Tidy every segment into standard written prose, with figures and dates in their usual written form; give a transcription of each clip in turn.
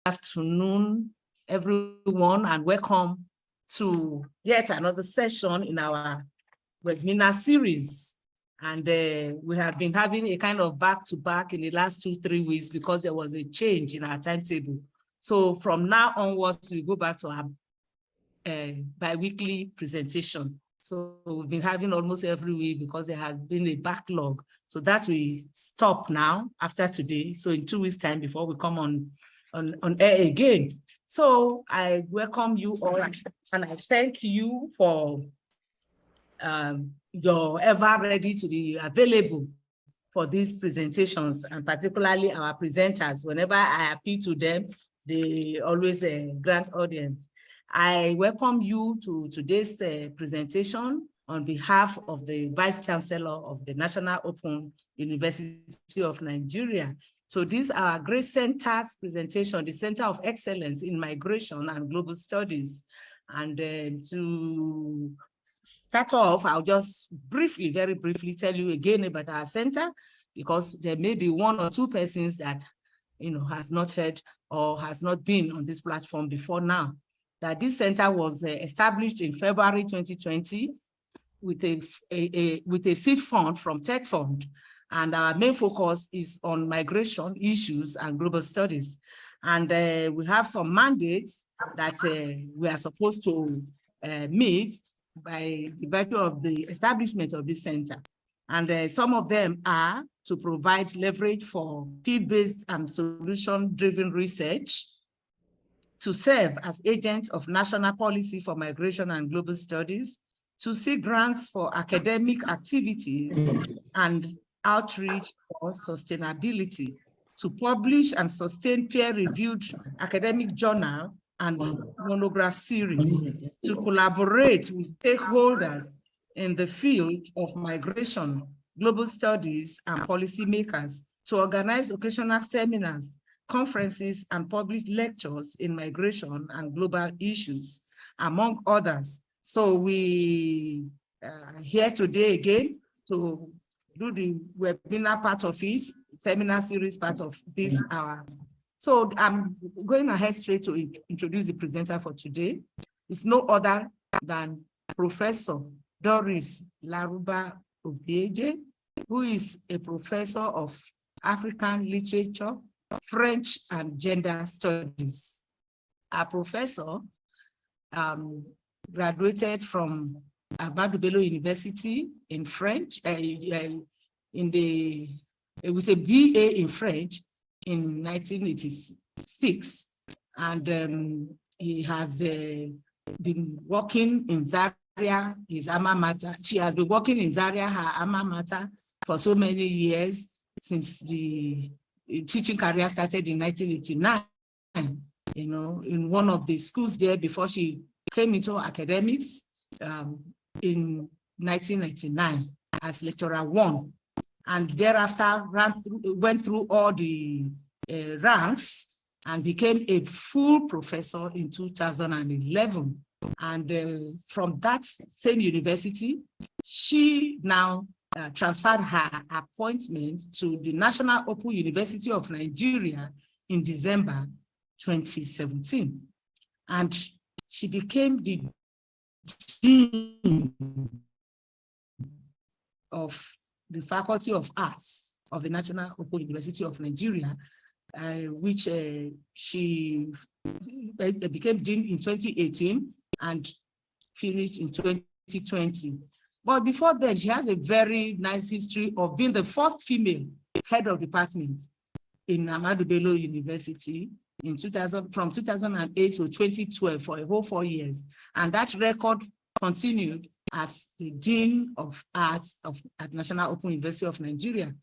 afternoon, everyone, and welcome to yet another session in our webinar series. And we have been having a kind of back-to-back in the last 2-3 weeks because there was a change in our timetable. So from now onwards, we go back to our bi-weekly presentation. So we've been having almost every week because there has been a backlog. So that we stop now after today. So in 2 weeks' time before we come on air again. So I welcome you all and I thank you for you're ever ready to be available for these presentations, and particularly our presenters. Whenever I appeal to them, they always grant audience. I welcome you to today's presentation on behalf of the Vice Chancellor of the National Open University of Nigeria. So this is our Great Center's presentation, the Center of Excellence in Migration and Global Studies. And to start off, I'll just briefly, very briefly tell you again about our center, because there may be 1 or 2 persons that has not heard or has not been on this platform before now. That this center was established in February 2020 with a seed fund from Tech Fund. And our main focus is on migration issues and global studies. And we have some mandates that we are supposed to meet by the virtue of the establishment of this center. And some of them are to provide leverage for field-based and solution-driven research, to serve as agents of national policy for migration and global studies, to seek grants for academic activities and outreach for sustainability, to publish and sustain peer-reviewed academic journal and monograph series, to collaborate with stakeholders in the field of migration, global studies, and policymakers, to organize occasional seminars, conferences, and public lectures in migration and global issues, among others. So we are here today again to do the webinar part of it, seminar series part of this hour. So I'm going ahead straight to introduce the presenter for today. It's no other than Professor Doris Laruba Obieje, who is a professor of African literature, French, and gender studies. Our professor graduated from Ahmadu Bello University in French, with a BA in French in 1986. And he has been working in Zaria, his alma mater. She has been working in Zaria, her alma mater, for so many years, since the teaching career started in 1989, in one of the schools there before she came into academics in 1999 as lecturer 1. And thereafter went through all the ranks and became a full professor in 2011. And from that same university, she now transferred her appointment to the National Open University of Nigeria in December 2017. And she became the dean of the Faculty of Arts of the National Open University of Nigeria, which she became dean in 2018 and finished in 2020. But before then, she has a very nice history of being the first female head of department in Ahmadu Bello University from 2008 to 2012 for a whole 4 years. And that record continued as the Dean of Arts at National Open University of Nigeria.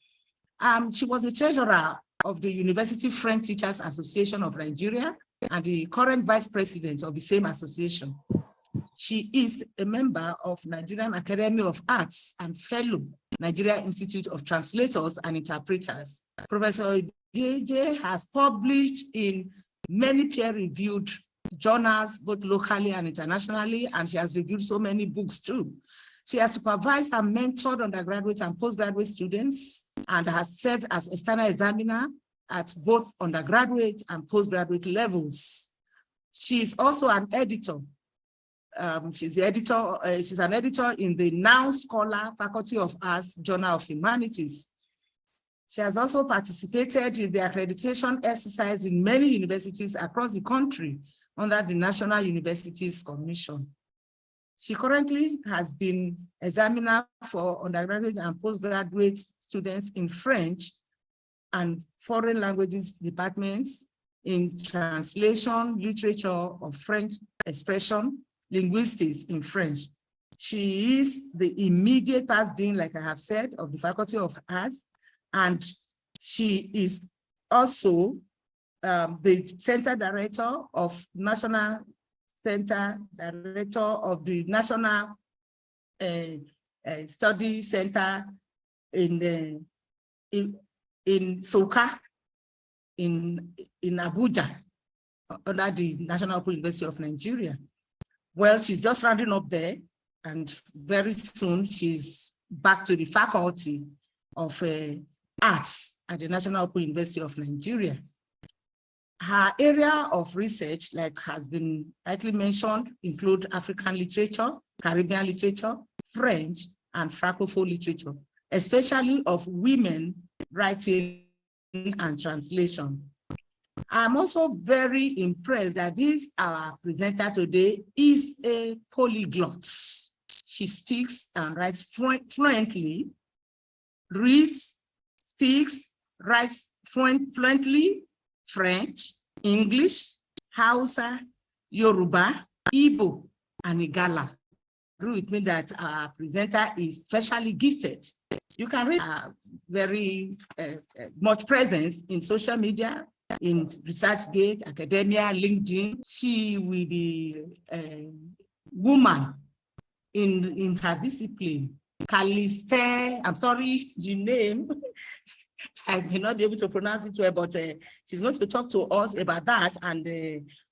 She was the treasurer of the University French Teachers Association of Nigeria and the current vice president of the same association. She is a member of Nigerian Academy of Arts and fellow Nigeria Institute of Translators and Interpreters. Professor Obieje has published in many peer-reviewed journals, both locally and internationally, and she has reviewed so many books too. She has supervised and mentored undergraduate and postgraduate students and has served as external examiner at both undergraduate and postgraduate levels. She's also an editor. She's an editor in the Now Scholar Faculty of Arts Journal of Humanities. She has also participated in the accreditation exercise in many universities across the country under the National Universities Commission. She currently has been examiner for undergraduate and postgraduate students in French and foreign languages departments, in translation, literature of French expression, linguistics in French. She is the immediate past dean, like I have said, of the Faculty of Arts, and she is also the center director of National Center Director of the National Study Center in Soka, in Abuja, under the National Open University of Nigeria. Well, she's just rounding up there, and very soon she's back to the Faculty of Arts at the National Open University of Nigeria. Her area of research, like has been rightly mentioned, include African literature, Caribbean literature, French, and Francophone literature, especially of women writing and translation. I'm also very impressed that our presenter today is a polyglot. She speaks and writes fluently, reads, speaks, writes fluently French, English, Hausa, Yoruba, Igbo, and Igala. Agree with me that our presenter is specially gifted. You can read very much presence in social media, in ResearchGate, academia, LinkedIn. She will be a woman in her discipline. Calixthe, I'm sorry, the name. I may not be able to pronounce it well, but she's going to talk to us about that, and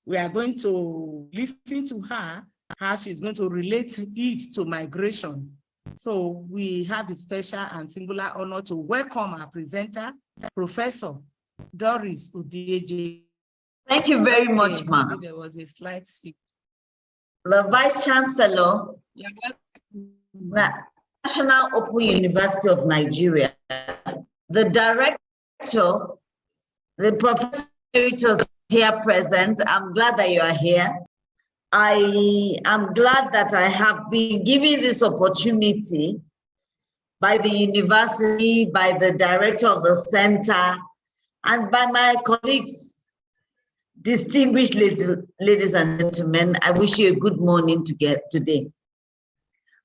we are going to listen to her, how she's going to relate it to migration. So we have the special and singular honor to welcome our presenter, Professor Doris Udieje. Thank you very much, ma'am. There was a slight sick. The Vice Chancellor, National Open University of Nigeria, the Director, the professors here present. I'm glad that you are here. I am glad that I have been given this opportunity by the university, by the director of the center, and by my colleagues. Distinguished ladies and gentlemen, I wish you a good morning today.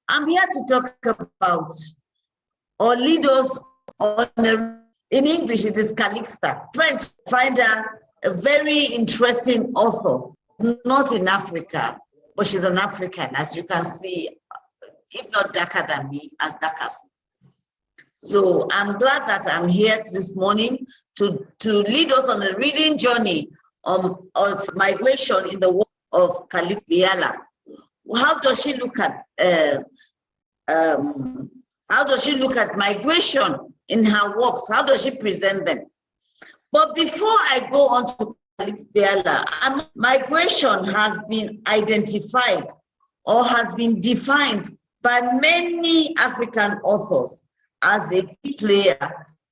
I'm here to talk about or lead us on in English, it is Calixthe. French, find her a very interesting author, not in Africa, but she's an African, as you can see, if not darker than me, as dark as me. So I'm glad that I'm here this morning to lead us on a reading journey of migration in the work of Calixthe Beyala. How does she look at migration in her works? How does she present them? But before I go on to Calixthe Beyala, migration has been identified or has been defined by many African authors as a key player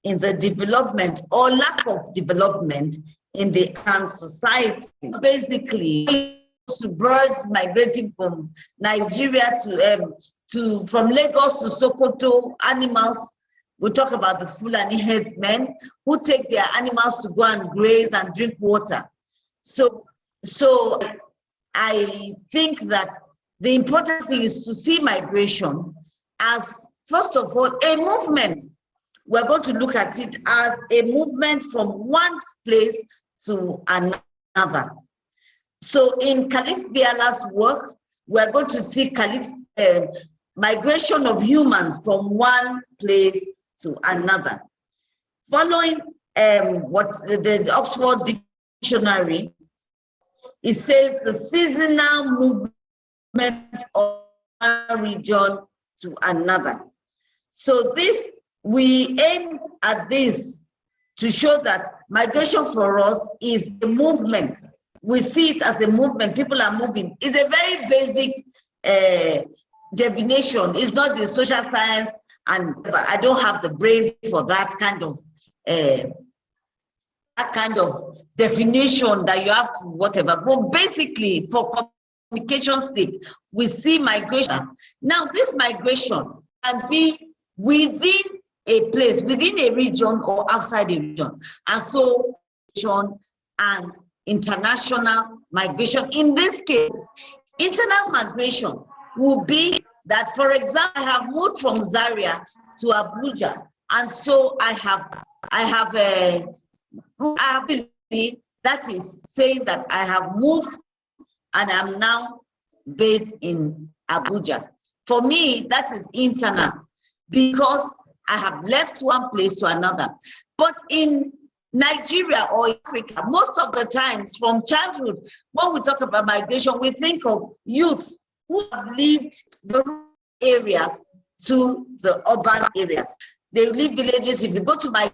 in the development or lack of development in the African society. Basically, birds migrating from Nigeria from Lagos to Sokoto, animals. We talk about the Fulani headsmen who take their animals to go and graze and drink water. So I think that the important thing is to see migration as, first of all, a movement. We're going to look at it as a movement from one place to another. So in Calixthe Beyala's work, we're going to see migration of humans from one place to another. Following what the Oxford Dictionary, it says the seasonal movement of one region to another. So we aim at this to show that migration for us is a movement. We see it as a movement. People are moving. It's a very basic definition. It's not the social science, and I don't have the brain for that kind of definition that you have to whatever. But basically, for communication's sake, we see migration. Now, this migration can be within a place, within a region or outside a region. And so, and international migration. In this case, internal migration will be that, for example, I have moved from Zaria to Abuja, and so I have that is saying that I have moved and I'm now based in Abuja. For me, that is internal because I have left one place to another. But in Nigeria or Africa, most of the times from childhood, when we talk about migration, we think of youths who have lived the rural areas to the urban areas. They leave villages. If you go to my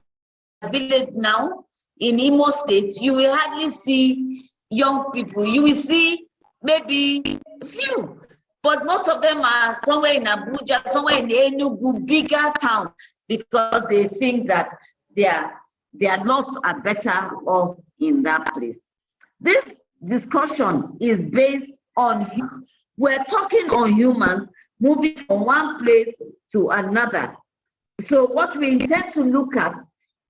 village now in Imo State, you will hardly see young people. You will see maybe a few, but most of them are somewhere in Abuja, somewhere in Enugu, bigger town, because they think that their lots are better off in that place. This discussion is based on humans. We're talking on humans moving from one place to another. So what we intend to look at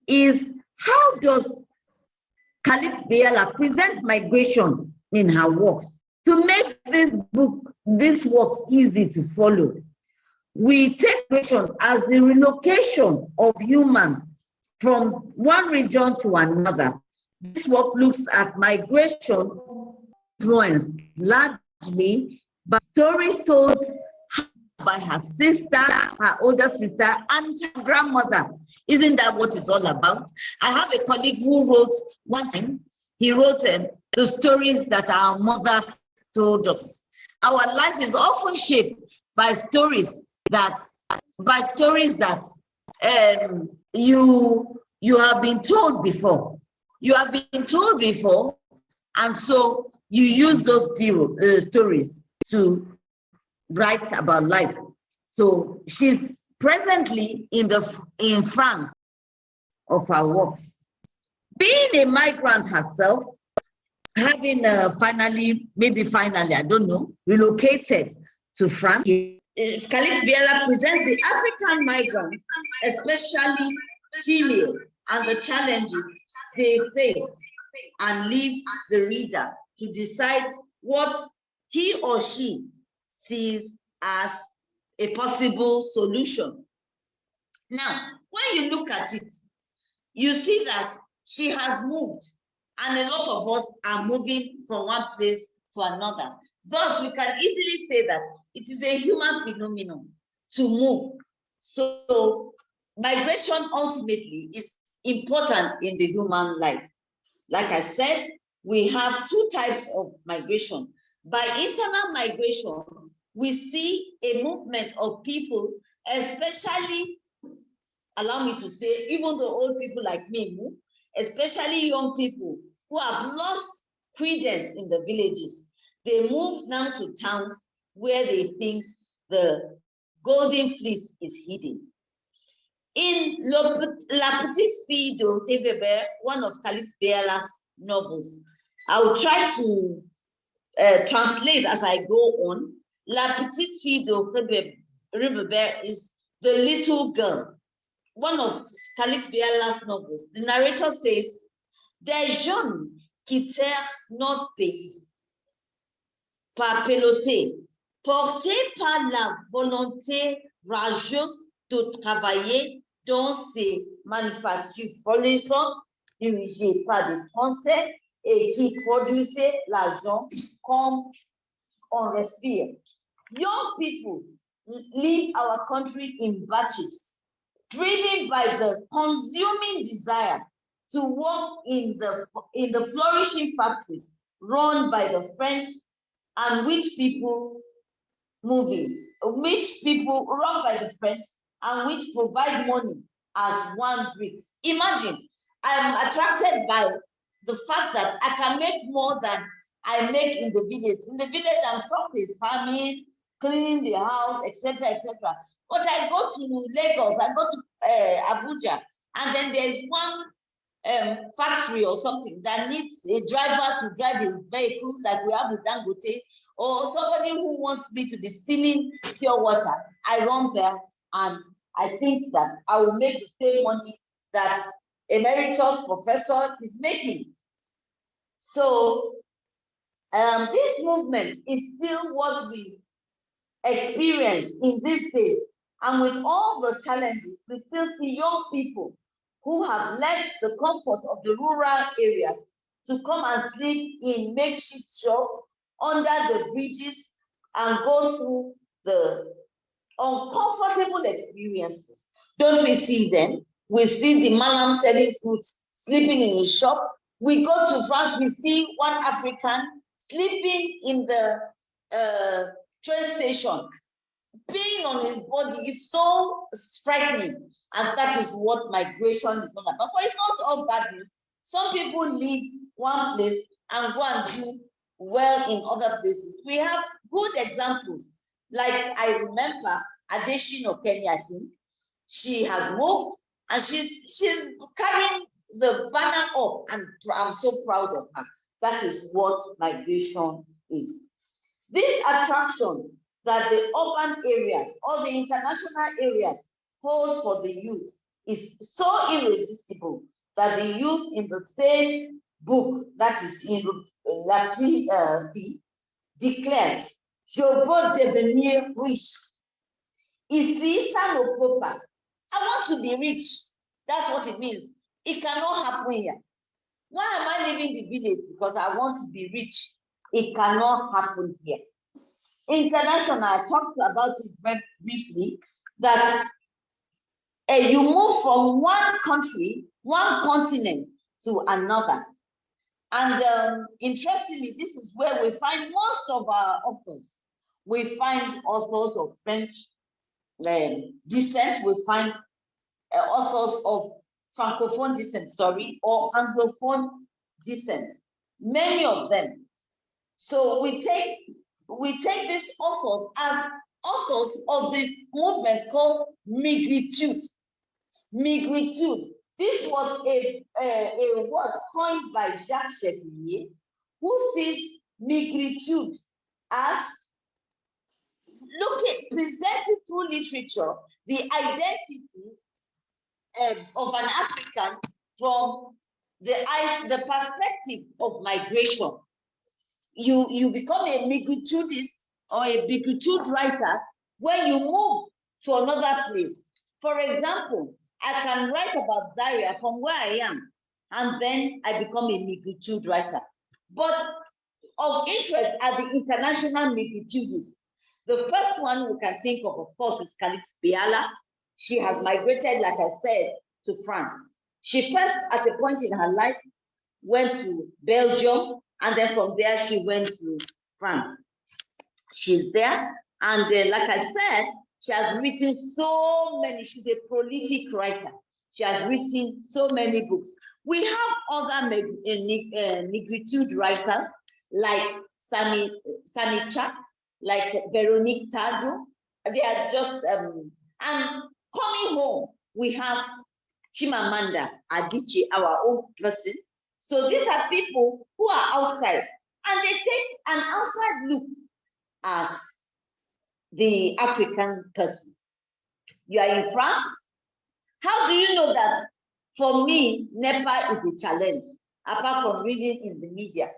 is how does Calixthe Beyala present migration in her works. To make this work easy to follow, we take migration as the relocation of humans from one region to another. This work looks at migration influenced largely by stories told by her sister, her older sister, and her grandmother. Isn't that what it's all about? I have a colleague who wrote one time, he wrote the stories that our mothers told us. Our life is often shaped by stories that you have been told before. You have been told before, and so you use those stories to write about life. So she's presently in France of her works. Being a migrant herself, having finally, I don't know, relocated to France, Calixthe Beyala presents the African migrants, especially female, and the challenges they face, and leave the reader to decide what he or she sees as a possible solution. Now, when you look at it, you see that she has moved, and a lot of us are moving from one place to another. Thus, we can easily say that it is a human phenomenon to move. So, migration ultimately is important in the human life. Like I said, we have two types of migration. By internal migration, we see a movement of people, especially, allow me to say, even the old people like me move, especially young people who have lost credence in the villages. They move now to towns where they think the golden fleece is hidden. In La Petite Fille de Rivebert, one of Calixthe Beyala's novels, I will try to translate as I go on. La Petite Fille de Rivebert is the little girl, one of Calixthe Beyala's novels. The narrator says, des jeunes quittèrent notre pays par peloté, portés par la volonté rageuse de travailler dans ces manufactures florissantes dirigées par des Français et qui produisaient l'argent comme on respire. Young people leave our country in batches, driven by the consuming desire to work in the flourishing factories run by the French, and which people run by the French, and which provide money as one breathes. Imagine, I'm attracted by the fact that I can make more than I make in the village. In the village, I'm stuck with farming, cleaning the house, etc., etc. But I go to Lagos, I go to Abuja, and then there's one factory or something that needs a driver to drive his vehicle, like we have with Dangote, or somebody who wants me to be stealing pure water. I run there, and I think that I will make the same money that emeritus professor is making. So this movement is still what we experience in these days. And with all the challenges, we still see young people who have left the comfort of the rural areas to come and sleep in makeshift shops under the bridges and go through the uncomfortable experiences. Don't we see them? We see the malam selling fruits, sleeping in a shop. We go to France, we see one African sleeping in the train station. Being on his body is so frightening, and that is what migration is all about. But it's not all bad news. Some people leave one place and go and do well in other places. We have good examples. Like I remember Adeshino Kenya, I think. She has moved and she's carrying the banner up, and I'm so proud of her. That is what migration is. This attraction that the urban areas or the international areas hold for the youth is so irresistible that the youth in the same book, that is in Latin, declares, je veux devenir riche. Ici, ça ne peut pas. I want to be rich. That's what it means. It cannot happen here. Why am I leaving the village? Because I want to be rich. It cannot happen here. International, I talked about it very briefly, that you move from one country, one continent to another. And interestingly, this is where we find most of our authors. We find authors of French descent, we find authors of Francophone descent, or Anglophone descent, many of them. So we take these authors as authors of the movement called migritude. Migritude. This was a word coined by Jacques Chevalier, who sees migritude as presented through literature the identity of an African from the perspective of migration. You become a migritudist or a migritude writer when you move to another place. For example, I can write about Zaria from where I am, and then I become a migritude writer. But of interest are the international migritudists. The first one we can think of course, is Calixthe Beyala. She has migrated, like I said, to France. She first, at a point in her life, went to Belgium, and then from there she went to France. She's there, and like I said, she has written so many. She's a prolific writer. She has written so many books. We have other migritude writers like Sami Chak, like Veronique Tajo. They are just, and coming home, we have Chimamanda Adichie, our own person. So these are people who are outside, and they take an outside look at the African person. You are in France. How do you know that? For me, NEPA is a challenge, apart from reading in the media.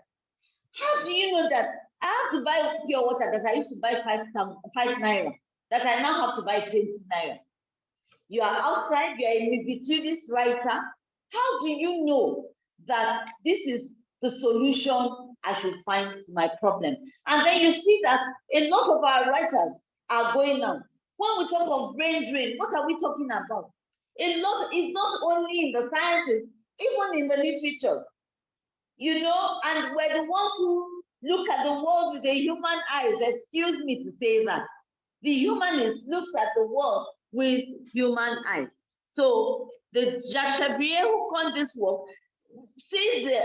How do you know that I have to buy pure water that I used to buy 5 naira, that I now have to buy 20 naira? You are outside, you are a migritude writer. How do you know that this is the solution I should find to my problem? And then you see that a lot of our writers are going on. When we talk of brain drain, what are we talking about? A lot is not only in the sciences, even in the literature, you know, and we're the ones who look at the world with the human eyes. Excuse me to say that. The humanist looks at the world with human eyes. So the Jacques Chabrier who coined this work sees the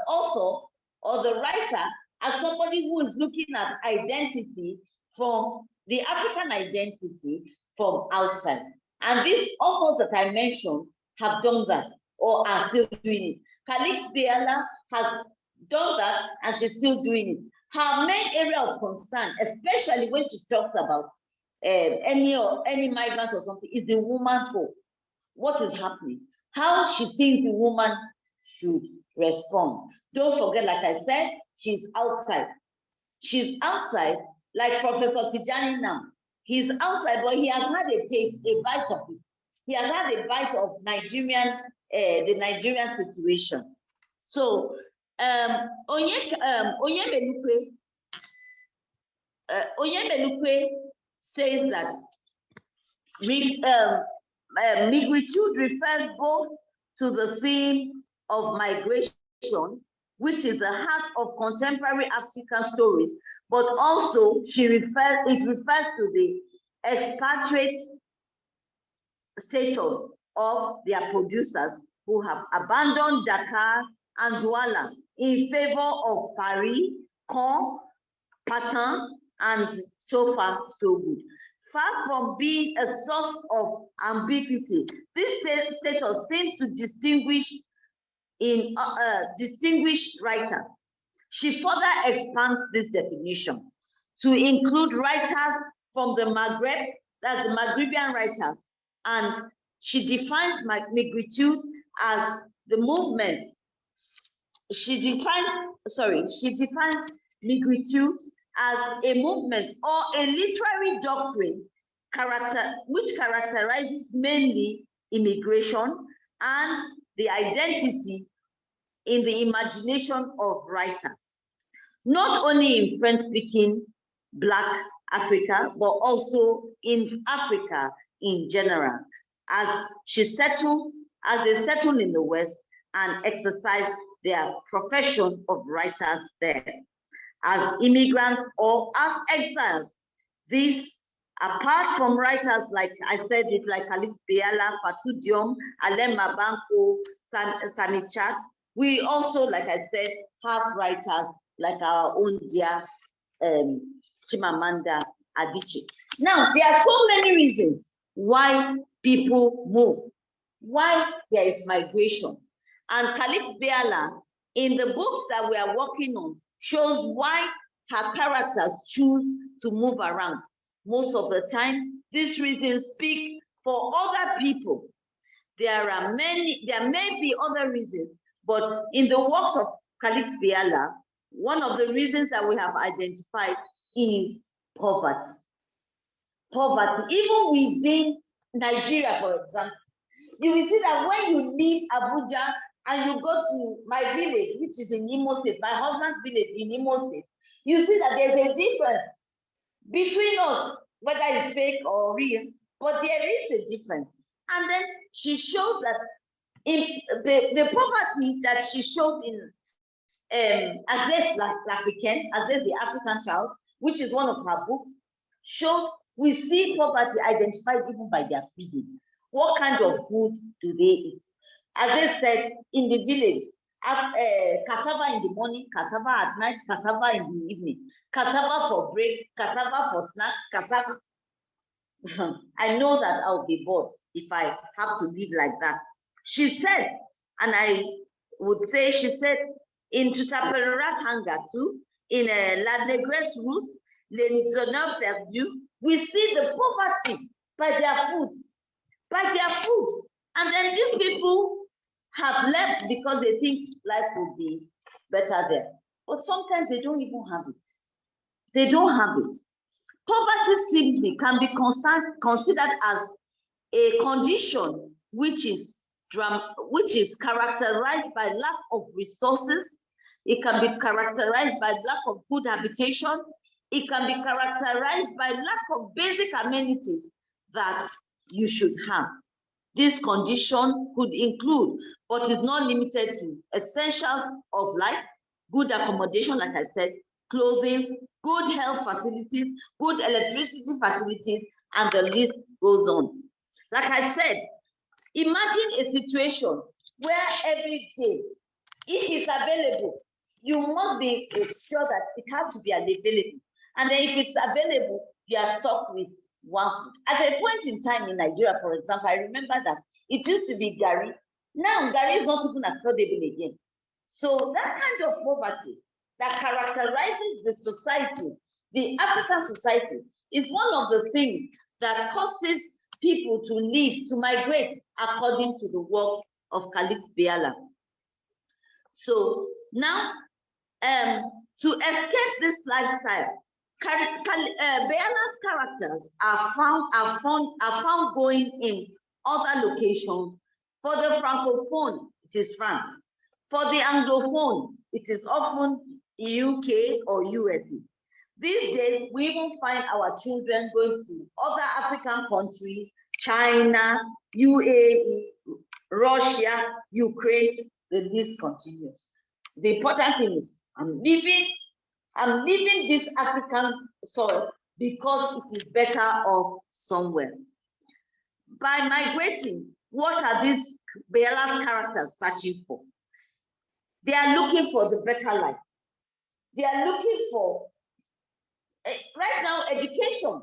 author or the writer as somebody who is looking at identity from the African identity from outside. And these authors that I mentioned have done that or are still doing it. Calixthe Beyala has done that and she's still doing it. Her main area of concern, especially when she talks about any migrant or something, is the woman folk. What is happening? How she thinks the woman should respond. Don't forget, like I said, she's outside. She's outside, like Professor Tijani now. He's outside, but he has had a bite of it. He has had a bite of the Nigerian situation. So, Onyemelukwe says that migritude refers both to the theme of migration, which is the heart of contemporary African stories, but also it refers to the expatriate status of their producers who have abandoned Dakar and Douala in favor of Paris, Caen, Patin, and so far so good. Far from being a source of ambiguity, this status seems to distinguish writers. She further expands this definition to include writers from the Maghreb, that's the Maghrebian writers, and she defines migritude as the movement. She defines migritude as a movement or a literary doctrine which characterizes mainly immigration and the identity in the imagination of writers, not only in French-speaking Black Africa, but also in Africa in general, as they settle in the West and exercise their profession of writers there. As immigrants or as exiles, these, apart from writers like I said it, like Calixthe Beyala, Fatou Diom, Alain Mabanko, Sanichak, we also, like I said, have writers like our own dear Chimamanda Adichie. Now, there are so many reasons why people move, why there is migration. And Calixthe Beyala, in the books that we are working on, shows why her characters choose to move around. Most of the time, these reasons speak for other people. There may be other reasons, but in the works of Calixthe Beyala, one of the reasons that we have identified is poverty. Poverty, even within Nigeria, for example, you will see that when you leave Abuja and you go to my village, which is in Imo State, my husband's village in Imo State, you see that there's a difference between us, whether it's fake or real, but there is a difference. And then she shows that in the poverty that she showed in Azès l'Africaine, Azès the African Child, which is one of her books, shows we see poverty identified even by their feeding. What kind of food do they eat? As I said, in the village, cassava in the morning, cassava at night, cassava in the evening, cassava for break, cassava for snack, cassava. I know that I'll be bored if I have to live like that. She said, and I would say, she said, in Tutaperat Hanga too, in La Negresse Rousse, Les Donneurs Perdus, we see the poverty by their food, And then these people have left because they think life will be better there. But sometimes they don't even have it. They don't have it. Poverty simply can be considered as a condition which is characterized by lack of resources. It can be characterized by lack of good habitation. It can be characterized by lack of basic amenities that you should have. This condition could include, but is not limited to, essentials of life, good accommodation, like I said, clothing, good health facilities, good electricity facilities, and the list goes on. Like I said, Imagine a situation where every day, if it's available, you must be sure that it has to be available. And then if it's available, you are stuck with one food. At a point in time in Nigeria, for example, I remember that it used to be Gary. Now Gary is not even affordable again. So that kind of poverty that characterizes the society, the African society, is one of the things that causes people to leave, to migrate, according to the work of Calixthe Beyala. So now, to escape this lifestyle, Beyala's characters are found going in other locations. For the Francophone, it is France. For the Anglophone, it is often UK or USA. These days, we even find our children going to other African countries, China, UAE, Russia, Ukraine. The list continues. The important thing is, I'm leaving this African soil because it is better off somewhere. By migrating, what are these Beyala's characters searching for? They are looking for the better life. They are looking for, right now, education.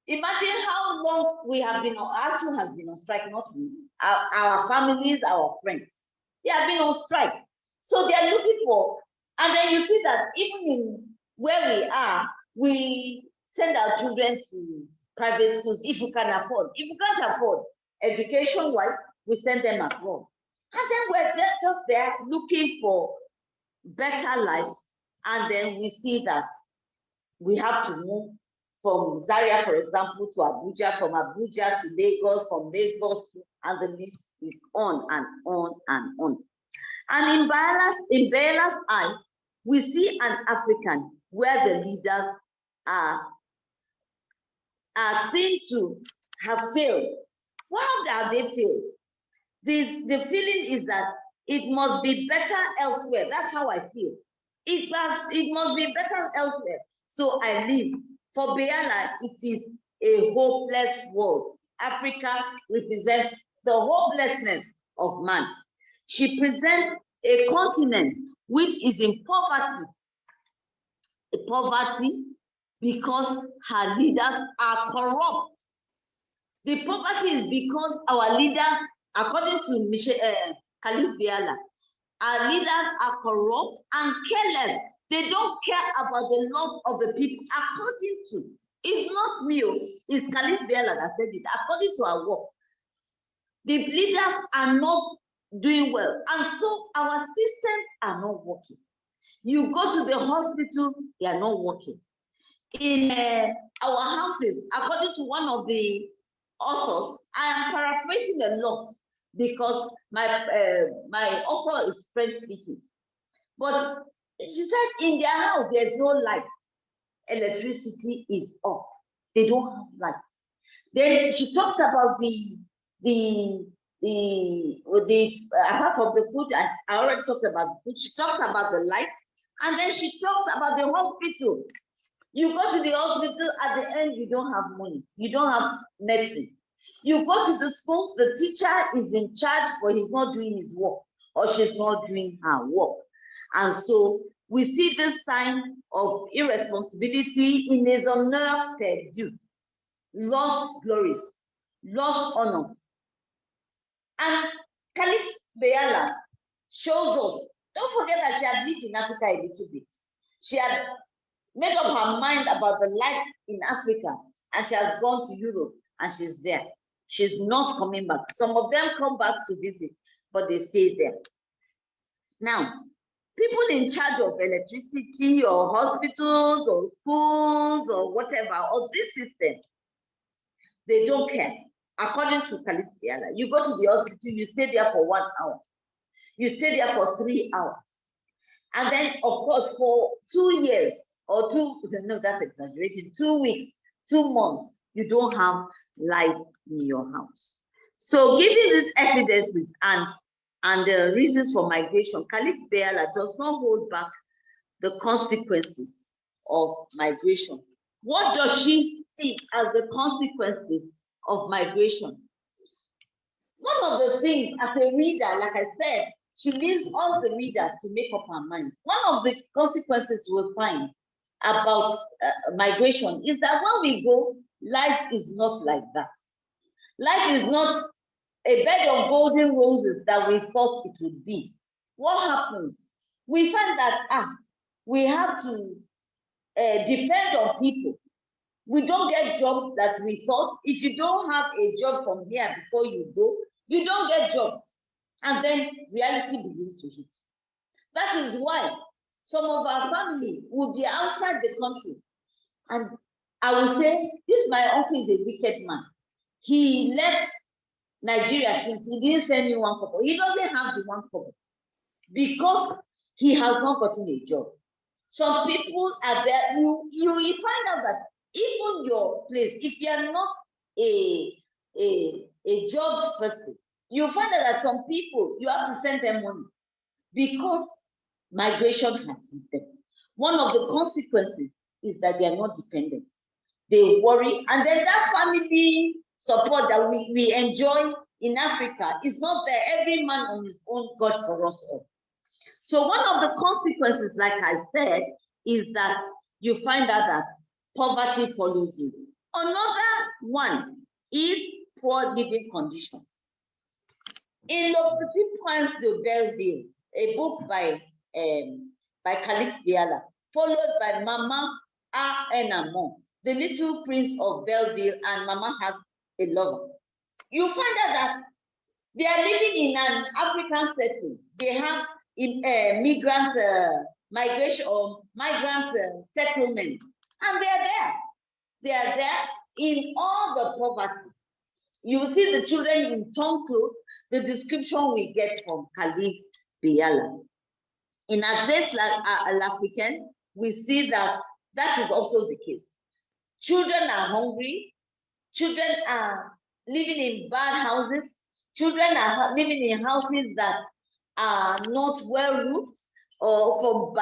Imagine how long we have been, ASU has been on strike, not we, our families, our friends. They have been on strike. So they are looking for, and then you see that even in where we are, we send our children to private schools if you can afford. If you can't afford, education-wise, we send them abroad. And then we're just there looking for better lives. And then we see that we have to move from Zaria, for example, to Abuja, from Abuja to Lagos, from Lagos, and the list is on and on and on. And in Beyala's eyes, we see an African where the leaders are seen to have failed. How have they failed? The feeling is that it must be better elsewhere. That's how I feel. It must be better elsewhere. So I leave. For Beyala, it is a hopeless world. Africa represents the hopelessness of man. She presents a continent which is in poverty. Poverty because her leaders are corrupt. The poverty is because our leaders, according to Calixthe Beyala, our leaders are corrupt and careless. They don't care about the love of the people. According to, it's not me, it's Calixthe Beyala that said it. According to our work, the leaders are not doing well, and so our systems are not working. You go to the hospital, they are not working. In our houses, according to one of the authors, I am paraphrasing a lot because my author is French speaking. But she said in their house, there's no light. Electricity is off. They don't have light. Then she talks about apart from the food, and I already talked about the food, she talks about the light, and then she talks about the hospital. You go to the hospital, at the end, you don't have money. You don't have medicine. You go to the school, the teacher is in charge, but he's not doing his work, or she's not doing her work. And so we see this sign of irresponsibility in his honneur perdu, lost glories, lost honors. And Calixthe Beyala shows us, don't forget that she had lived in Africa a little bit. She had made up her mind about the life in Africa, and she has gone to Europe, and she's there. She's not coming back. Some of them come back to visit, but they stay there. Now, people in charge of electricity or hospitals or schools or whatever, or this system, they don't care. According to Calixthe Beyala, you go to the hospital, you stay there for 1 hour. You stay there for 3 hours. And then, of course, for 2 years or no, that's exaggerated, 2 weeks, 2 months, you don't have light in your house. So given these evidences and the reasons for migration, Calixthe Beyala does not hold back the consequences of migration. What does she see as the consequences of migration? One of the things as a reader, like I said, she leaves all the readers to make up her mind. One of the consequences we'll find about migration is that when we go, life is not like that. Life is not a bed of golden roses that we thought it would be. What happens? We find that we have to depend on people. We don't get jobs that we thought. If you don't have a job from here before you go, you don't get jobs. And then reality begins to hit. That is why some of our family will be outside the country. And I will say, this my uncle is a wicked man. He left Nigeria since he didn't send me one kobo. He doesn't have the one kobo because he has not gotten a job. Some people are there, you will find out that even your place, if you are not a job person, you find out that some people, you have to send them money because migration has hit them. One of the consequences is that they are not dependent. They worry, and then that family support that we enjoy in Africa is not there. Every man on his own, God for us all. So one of the consequences, like I said, is that you find out that poverty follows you. Another one is poor living conditions. In Le Petit Prince de Belleville, a book by Calixthe Beyala, followed by Mama A en Amont, The Little Prince of Belleville, and Mama Has a Lover. You find out that they are living in an African setting. They have migrant migration or migrant settlement, and they are there. They are there in all the poverty. You see the children in torn clothes, the description we get from Calixthe Beyala. In Azes L'Africaine, we see that that is also the case. Children are hungry, children are living in bad houses, children are living in houses that are not well roofed, or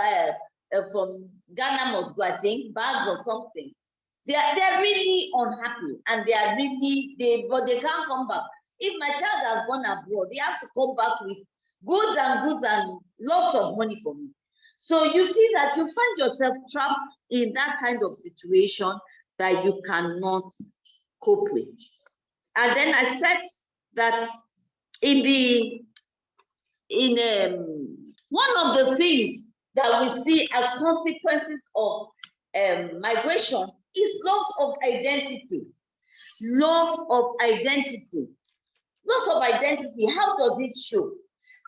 from Ghana must go, I think, bags or something. They are really unhappy, and they are really, but they can't come back. If my child has gone abroad, they have to come back with goods and lots of money for me. So you see that you find yourself trapped in that kind of situation that you cannot cope with. And then I said that one of the things that we see as consequences of migration is loss of identity. Loss of identity. Loss of identity, how does it show?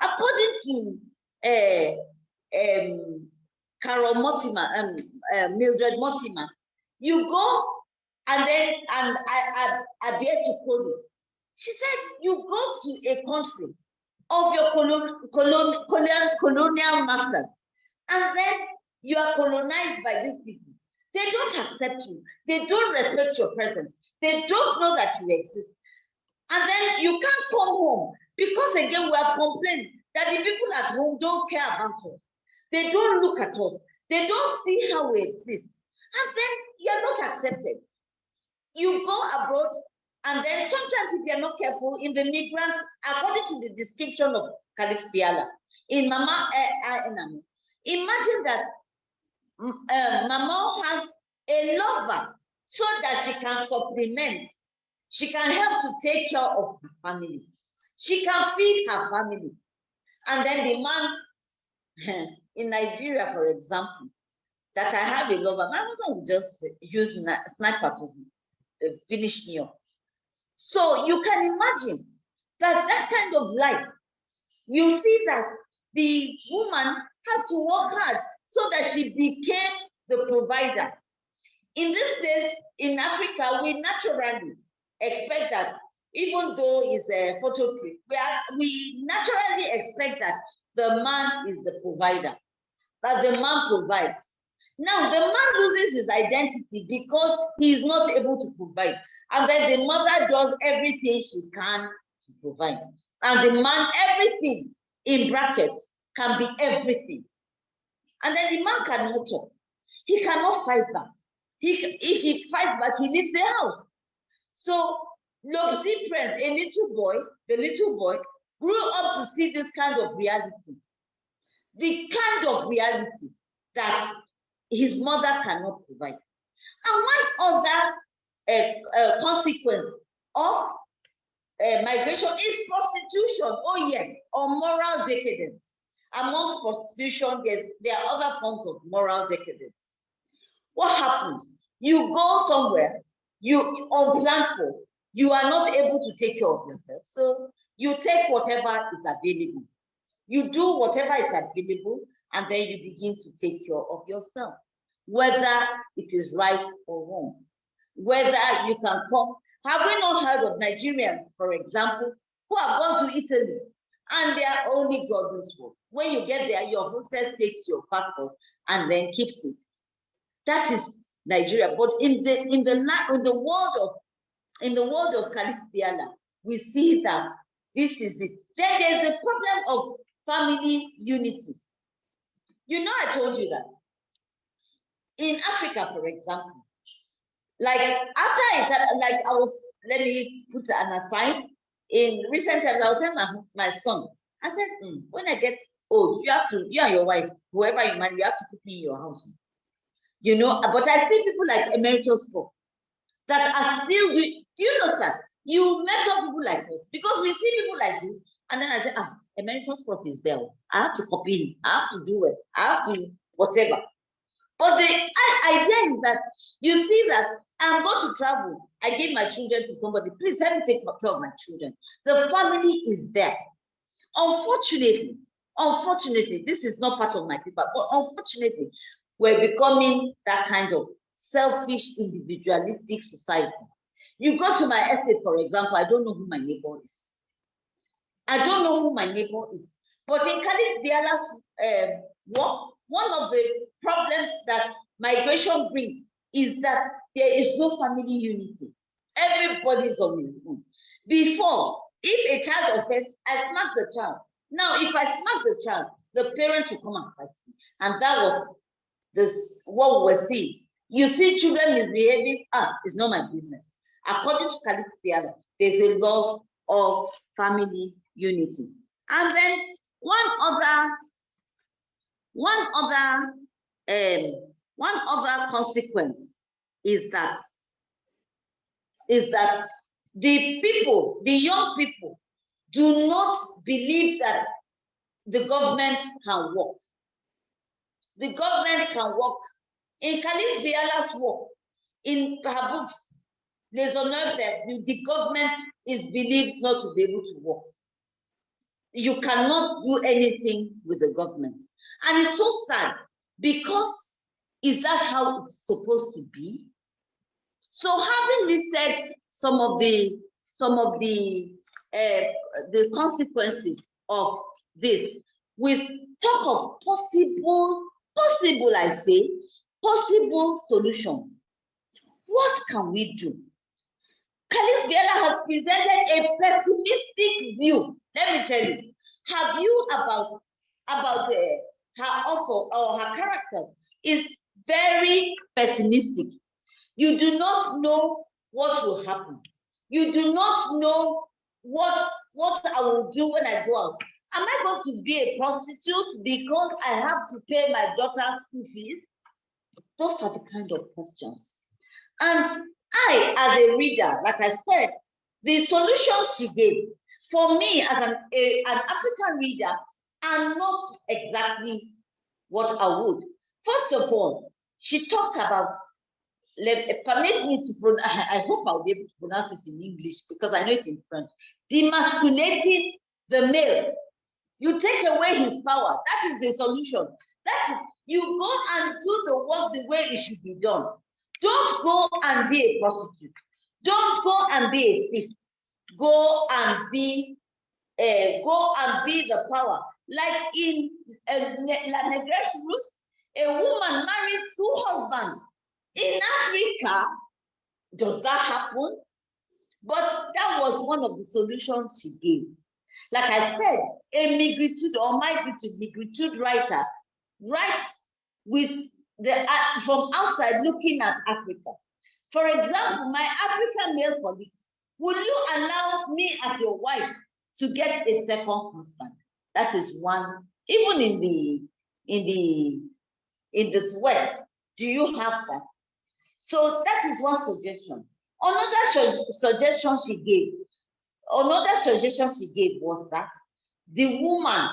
According to Carol Mortimer, Mildred Mortimer, you go and then, and I bear to quote it. She said, you go to a country of your colonial masters, and then you are colonized by these people. They don't accept you. They don't respect your presence. They don't know that you exist. And then you can't come home because, again, we have complained that the people at home don't care about us. They don't look at us. They don't see how we exist. And then you are not accepted. You go abroad, and then sometimes if you're not careful, in the migrants, according to the description of Calixthe Beyala, in Mama Enamo, imagine that Mama has a lover so that she can supplement, she can help to take care of her family. She can feed her family. And then the man in Nigeria, for example, that I have a lover, my husband will just use sniper to finish me off. So you can imagine that kind of life, you see that the woman had to work hard so that she became the provider. In these days, in Africa, we naturally expect that, even though it's a photo trip, we naturally expect that the man is the provider, that the man provides. Now, the man loses his identity because he is not able to provide. And then the mother does everything she can to provide. And the man, everything in brackets, can be everything. And then the man cannot talk. He cannot fight back. If he fights back, he leaves the house. So, Le Petit Prince, a little boy, the little boy, grew up to see this kind of reality. The kind of reality that his mother cannot provide. And one other consequence of migration is prostitution. Oh yes, or moral decadence. Amongst prostitution, there are other forms of moral decadence. What happens? You go somewhere, you unplanned for, you are not able to take care of yourself. So you take whatever is available. You do whatever is available, and then you begin to take care of yourself, whether it is right or wrong, whether you can come. Have we not heard of Nigerians, for example, who have gone to Italy and they are only God knows what? When you get there, your hostess takes your passport and then keeps it. That is Nigeria. But in the world of Calixthe Beyala, we see that this is it. Then there's the problem of family unity. You know, I told you that in Africa, for example, like let me put an aside. In recent times, I was telling my son, I said, when I get old, you and your wife, whoever you marry, you have to put me in your house. You know, but I see people like Emeritus Prof that are still doing, do you know, sir? You mentor people like this because we see people like you, and then I say, Emeritus Prof is there. I have to copy him. I have to do it. I have to whatever. But the idea is that you see that I'm going to travel. I give my children to somebody. Please help me take care of my children. The family is there. Unfortunately, this is not part of my paper, but unfortunately, we're becoming that kind of selfish, individualistic society. You go to my estate, for example, I don't know who my neighbor is. I don't know who my neighbor is. But in Calixthe Beyala's work, one of the problems that migration brings is that there is no family unity. Everybody is on his own. Before, if a child offends, I smack the child. Now, if I smack the child, the parent will come and fight me. And that was what we were seeing. You see children misbehaving, it's not my business. According to Calixthe Beyala, there's a loss of family unity. And then one other consequence is that the young people do not believe that the government can work. The government can work. In Calixthe Beyala's work, in her books, the government is believed not to be able to work. You cannot do anything with the government. And it's so sad because is that how it's supposed to be? So having listed some of the consequences of this, with talk of possible solutions. What can we do? Calixthe Beyala has presented a pessimistic view. Let me tell you, her view about her author or her characters is very pessimistic. You do not know what will happen. You do not know what I will do when I go out. Am I going to be a prostitute because I have to pay my daughter's school fees? Those are the kind of questions. And I, as a reader, like I said, the solutions she gave, for me as an African reader, are not exactly what I would. First of all, she talked about, permit me to pronounce, I hope I'll be able to pronounce it in English because I know it in French, demasculating the male. You take away his power. That is the solution. That is, you go and do the work the way it should be done. Don't go and be a prostitute. Don't go and be a thief. Go and be the power. Like in La Negresse Rus, a woman married 2 husbands. In Africa, does that happen? But that was one of the solutions she gave. Like I said, a migritude or migritude writer writes with from outside looking at Africa. For example, my African male colleagues, will you allow me as your wife to get a second husband. That is one. Even in the West, do you have that? So that is one suggestion. Another suggestion she gave was that the woman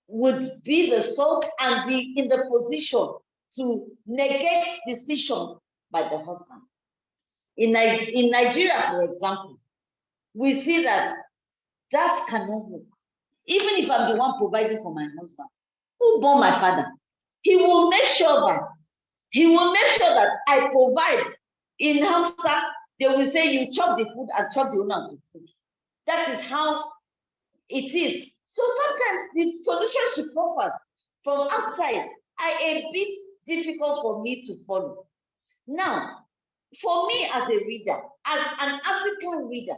would be the source and be in the position to negate decisions by the husband. In Nigeria, for example, we see that cannot work. Even if I'm the one providing for my husband, who born my father, he will make sure that I provide. In Hausa, they will say you chop the food and chop the owner of the food. That is how it is. So sometimes the solution she offers from outside are a bit difficult for me to follow. Now, for me as a reader, as an African reader,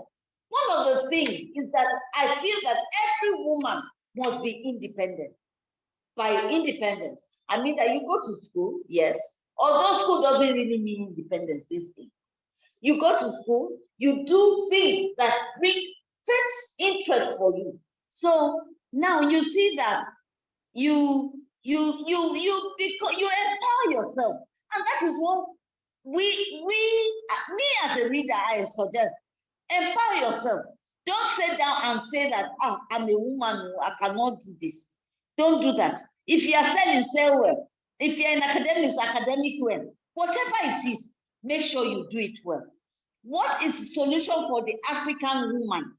one of the things is that I feel that every woman must be independent. By independence, I mean that you go to school, yes, although school doesn't really mean independence these days. You go to school, you do things that bring such interest for you. So now you see that you empower yourself, and that is what me as a reader, I suggest. Empower yourself. Don't sit down and say that I'm a woman, I cannot do this. Don't do that. If you are selling, sell well. If you're in academics, academic well. Whatever it is, make sure you do it well. What is the solution for the African woman?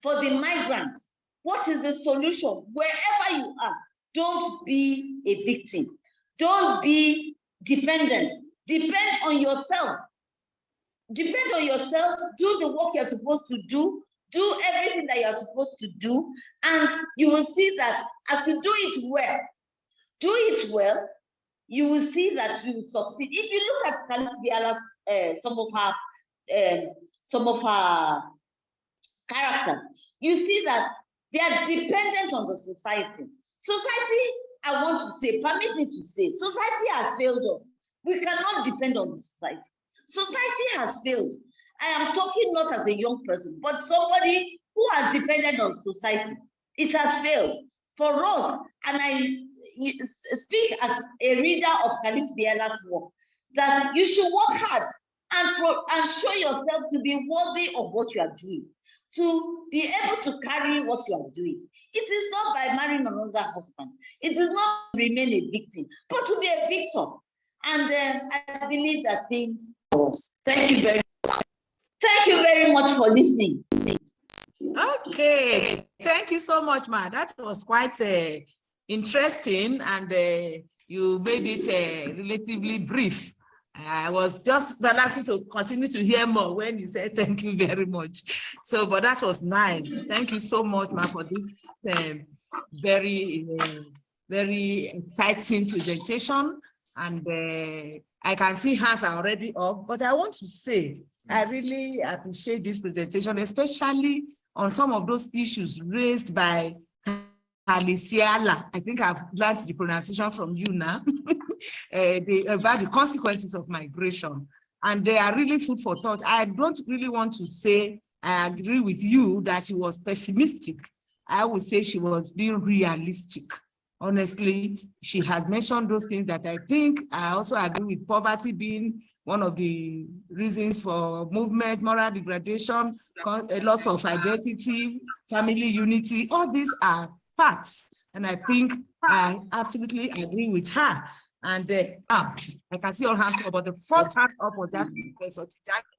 For the migrants? What is the solution? Wherever you are, don't be a victim. Don't be dependent. Depend on yourself. Depend on yourself. Do the work you're supposed to do. Do everything that you're supposed to do. And you will see that as you do it well, you will see that you will succeed. If you look at Calixthe Beyala's, some of her characters, you see that they are dependent on the society. Society, I want to say, permit me to say, society has failed us. We cannot depend on the society. Society has failed. I am talking not as a young person, but somebody who has depended on society. It has failed. For us, and I speak as a reader of Calixthe Beyala's work, that you should work hard and show yourself to be worthy of what you are doing, to be able to carry what you are doing. It is not by marrying another husband. It is not to remain a victim, but to be a victor. And I believe that things. Thank you very much. Thank you very much for listening. Okay, thank you so much, Ma. That was quite interesting, and you made it relatively brief. I was just balancing to continue to hear more when you said thank you very much. So, but that was nice. Thank you so much, Ma, for this very exciting presentation. And I can see hands are already up, but I want to say, I really appreciate this presentation, especially on some of those issues raised by Calixthe. I think I've learned the pronunciation from you now, about the consequences of migration. And they are really food for thought. I don't really want to say I agree with you that she was pessimistic. I would say she was being realistic. Honestly, she had mentioned those things that I think I also agree with, poverty being one of the reasons for movement, moral degradation, a loss of identity, family unity. All these are facts. And I think I absolutely agree with her. And I can see all hands up, but the first hand up was that Professor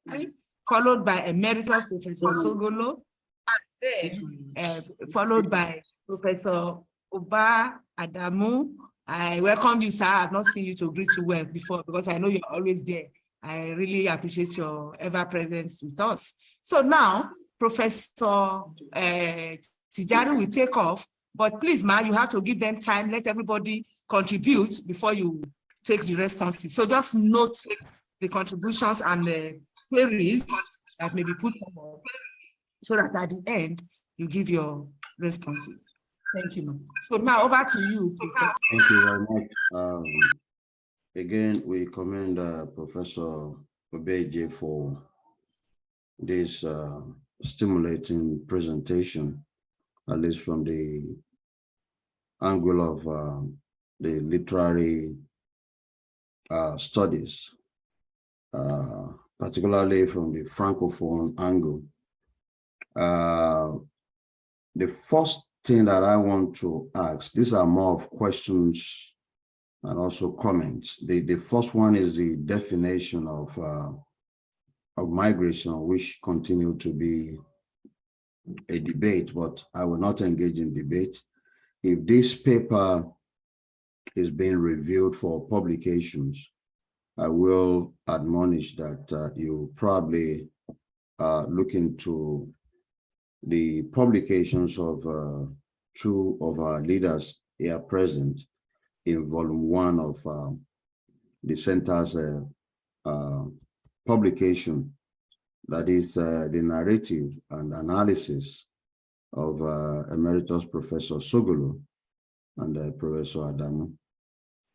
Tijani, followed by Emeritus Professor Sogolo, and then followed by Professor Oba Adamu. I welcome you, sir. I've not seen you to greet you well before because I know you're always there. I really appreciate your ever presence with us. So now, Professor Tijani will take off, but please, Ma, you have to give them time, let everybody contribute before you take the responses. So just note the contributions and the queries that may be put forward so that at the end, you give your responses. Thank you, Ma. So now over to you, Professor. Thank you very much. Again, we commend Professor Obeje for this stimulating presentation, at least from the angle of the literary studies, particularly from the Francophone angle. The first thing that I want to ask, these are more of questions and also comments. The first one is the definition of migration, which continue to be a debate, but I will not engage in debate. If this paper is being reviewed for publications, I will admonish that you probably look into the publications of two of our leaders here present in volume 1 of the center's publication, that is the narrative and analysis of Emeritus Professor Sogolo and Professor Adamu.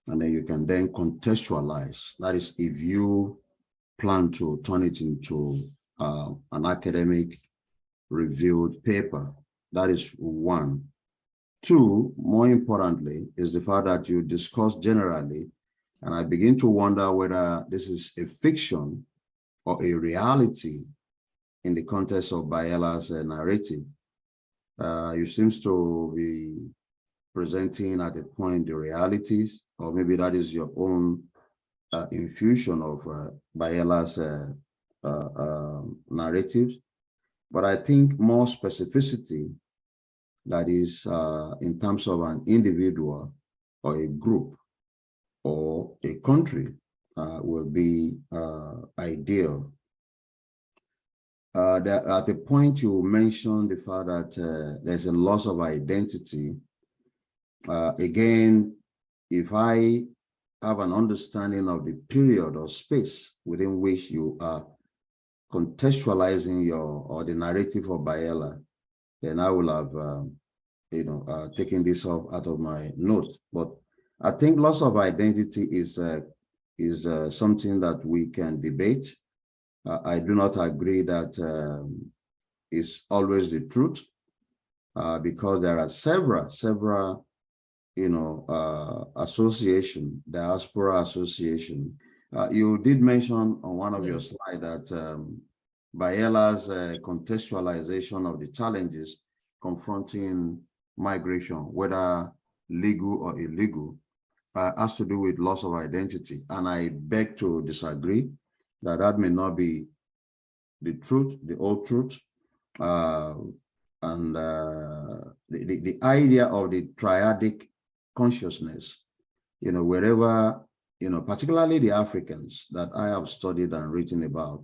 And then you can then contextualize. That is, if you plan to turn it into an academic reviewed paper. That is one. Two, more importantly, is the fact that you discuss generally, and I begin to wonder whether this is a fiction or a reality in the context of Beyala's narrative. You seem to be presenting at a point the realities, or maybe that is your own infusion of Beyala's narratives. But I think more specificity, that is in terms of an individual or a group or a country, will be ideal. At the point you mentioned the fact that there's a loss of identity, again, if I have an understanding of the period or space within which you are contextualizing or the narrative of Beyala, then I will have taken this off out of my notes. But I think loss of identity is something that we can debate. I do not agree that it's always the truth, because there are several association, diaspora association. You did mention on one of your slides that Beyala's contextualization of the challenges confronting migration, whether legal or illegal, has to do with loss of identity. And I beg to disagree that may not be the truth, the old truth. And the idea of the triadic consciousness, wherever, particularly the Africans that I have studied and written about,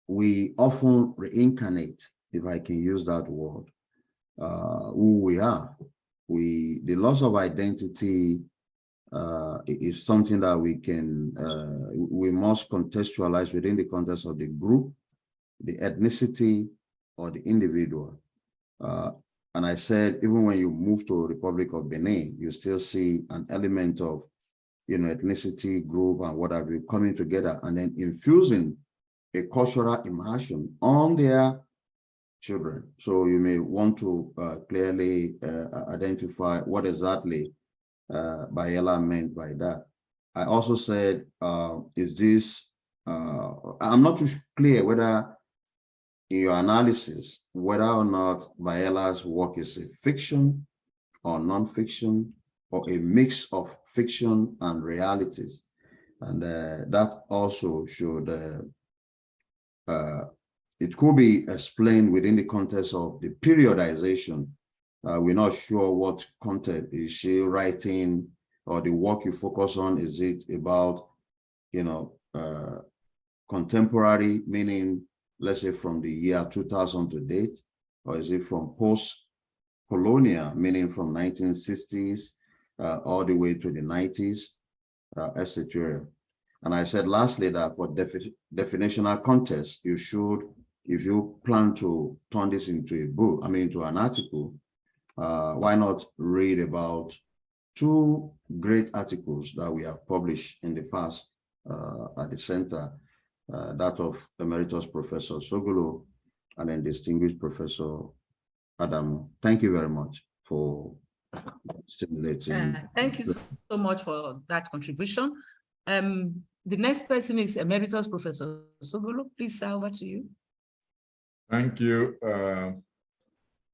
we often reincarnate, if I can use that word, who we are. The loss of identity is something that we must contextualize within the context of the group, the ethnicity, or the individual. And I said, even when you move to Republic of Benin, you still see an element of, ethnicity, group, and what have you coming together and then infusing a cultural immersion on their children. So you may want to clearly identify what exactly Beyala meant by that. I also said, is this, I'm not too clear whether in your analysis, whether or not Beyala's work is a fiction or non-fiction, or a mix of fiction and realities. And that also should, it could be explained within the context of the periodization. We're not sure what content is she writing, or the work you focus on. Is it about, contemporary, meaning, let's say from the year 2000 to date, or is it from post-colonial, meaning from 1960s all the way to the 90s, etc. And I said lastly that for definitional context, you should, if you plan to turn this into a book, into an article, why not read about two great articles that we have published in the past at the center, that of Emeritus Professor Sogolo and then distinguished Professor Adam. Thank you very much for stimulating. Thank you so much for that contribution. The next person is Emeritus Professor Sogolo. Please, over to you. Thank you.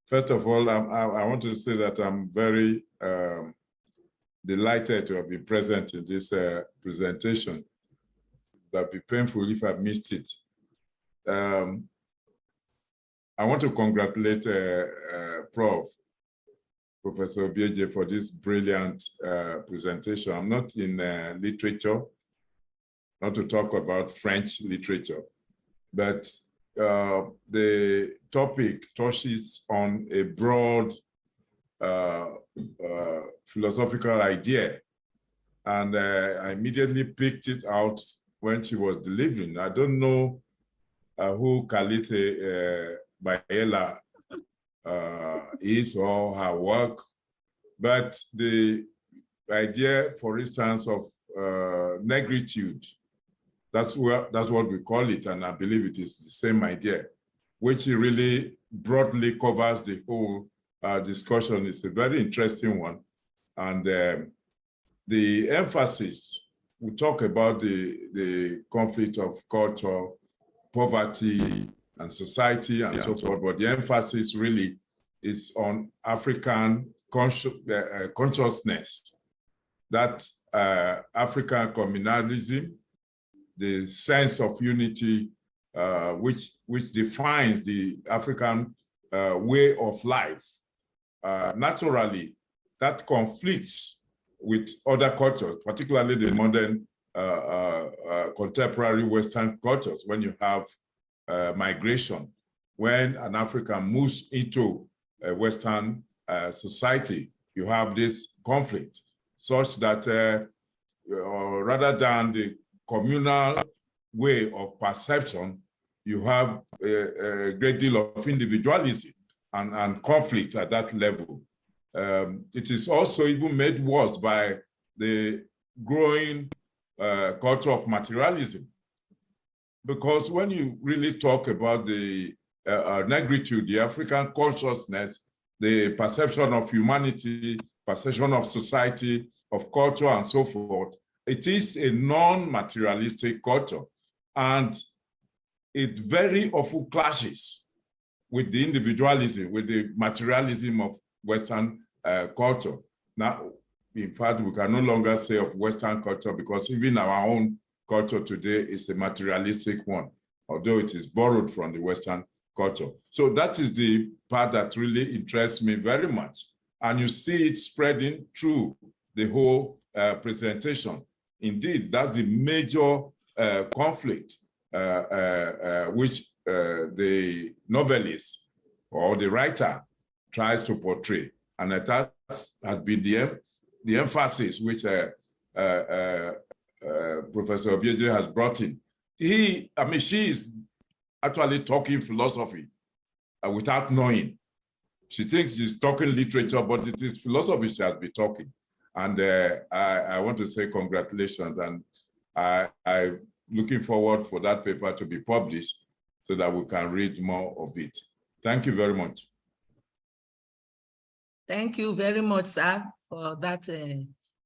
First of all, I want to say that I'm very delighted to have been present in this presentation. It would be painful if I missed it. I want to congratulate Professor Obieje for this brilliant presentation. I'm not in literature, not to talk about French literature, but the topic touches on a broad philosophical idea. And I immediately picked it out when she was delivering. I don't know who Calixthe Beyala is or her work, but the idea, for instance, of negritude, that's what we call it, and I believe it is the same idea, which really broadly covers the whole discussion. It's a very interesting one. And the emphasis, we talk about the conflict of culture, poverty, and society, and so forth, but the emphasis really is on African consciousness, that African communalism, the sense of unity, which defines the African way of life. Naturally, that conflicts with other cultures, particularly the modern contemporary Western cultures, when you have migration, when an African moves into a Western society, you have this conflict, such that rather than the communal way of perception, you have a great deal of individualism and conflict at that level. It is also even made worse by the growing culture of materialism. Because when you really talk about the negritude, the African consciousness, the perception of humanity, perception of society, of culture, and so forth, it is a non-materialistic culture. And it very often clashes with the individualism, with the materialism of Western culture. Now, in fact, we can no longer say of Western culture, because even our own culture today is a materialistic one, although it is borrowed from the Western culture. So that is the part that really interests me very much. And you see it spreading through the whole presentation. Indeed, that's the major conflict which the novelist or the writer tries to portray. And that has been the emphasis which Professor Obieje has brought in. She is actually talking philosophy without knowing. She thinks she's talking literature, but it is philosophy she has been talking. And I want to say congratulations, and I'm looking forward for that paper to be published so that we can read more of it. Thank you very much. Thank you very much, sir, for that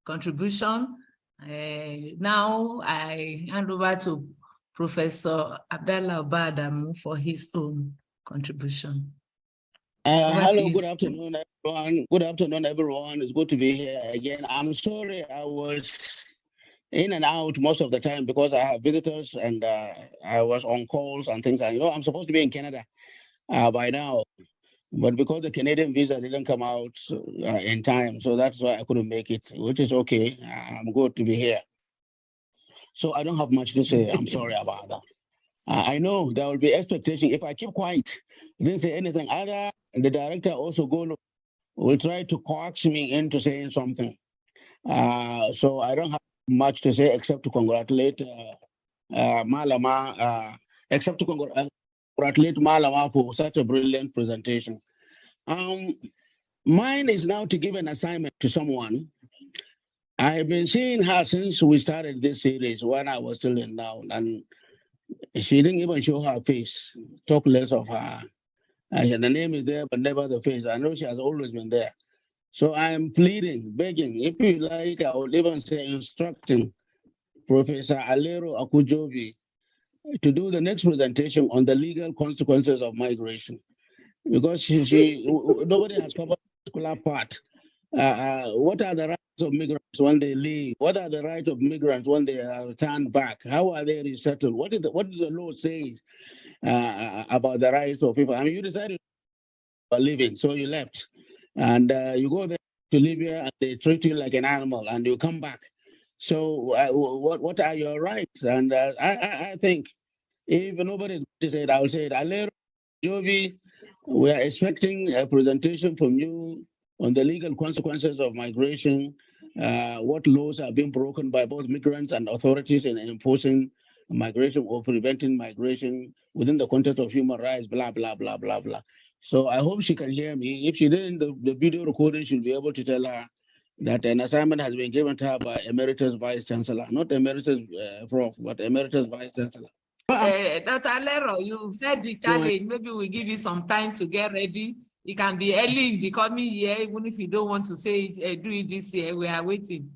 contribution. Now I hand over to Professor Beyala Obadamu for his own contribution. Hello, good afternoon, everyone. Good afternoon, everyone. It's good to be here again. I'm sorry I was in and out most of the time because I have visitors and I was on calls and things. And, I'm supposed to be in Canada by now, but because the Canadian visa didn't come out in time, so that's why I couldn't make it, which is okay. I'm good to be here. So I don't have much to say. I'm sorry about that. I know there will be expectation. If I keep quiet, didn't say anything other, the director also will try to coax me into saying something. So I don't have much to say except to congratulate Malama, congratulate Malama for such a brilliant presentation. Mine is now to give an assignment to someone. I've been seeing her since we started this series when I was still in town, and She didn't even show her face, talk less of her. The name is there, but never the face. I know she has always been there. So I am pleading, begging, if you like, I would even say instructing Professor Alero Akujobi to do the next presentation on the legal consequences of migration. Because nobody has covered the particular part. What are the rights of migrants when they leave? What are the rights of migrants when they return back? How are they resettled? What does the law say about the rights of people? I mean, you decided to leaving, so you left, and you go there to Libya, and they treat you like an animal, and you come back. So, what are your rights? And I think if nobody said it, I will say it. Alero Jovi, we are expecting a presentation from you on the legal consequences of migration, what laws are being broken by both migrants and authorities in enforcing migration or preventing migration within the context of human rights, blah, blah, blah, blah, blah. So I hope she can hear me. If she didn't, the video recording should be able to tell her that an assignment has been given to her by Emeritus Vice Chancellor, not Emeritus Prof, but Emeritus Vice Chancellor. Dr. Alero, you've heard the challenge. Maybe we'll give you some time to get ready. It can be early in the coming year, even if you don't want to say it, do it this year. We are waiting.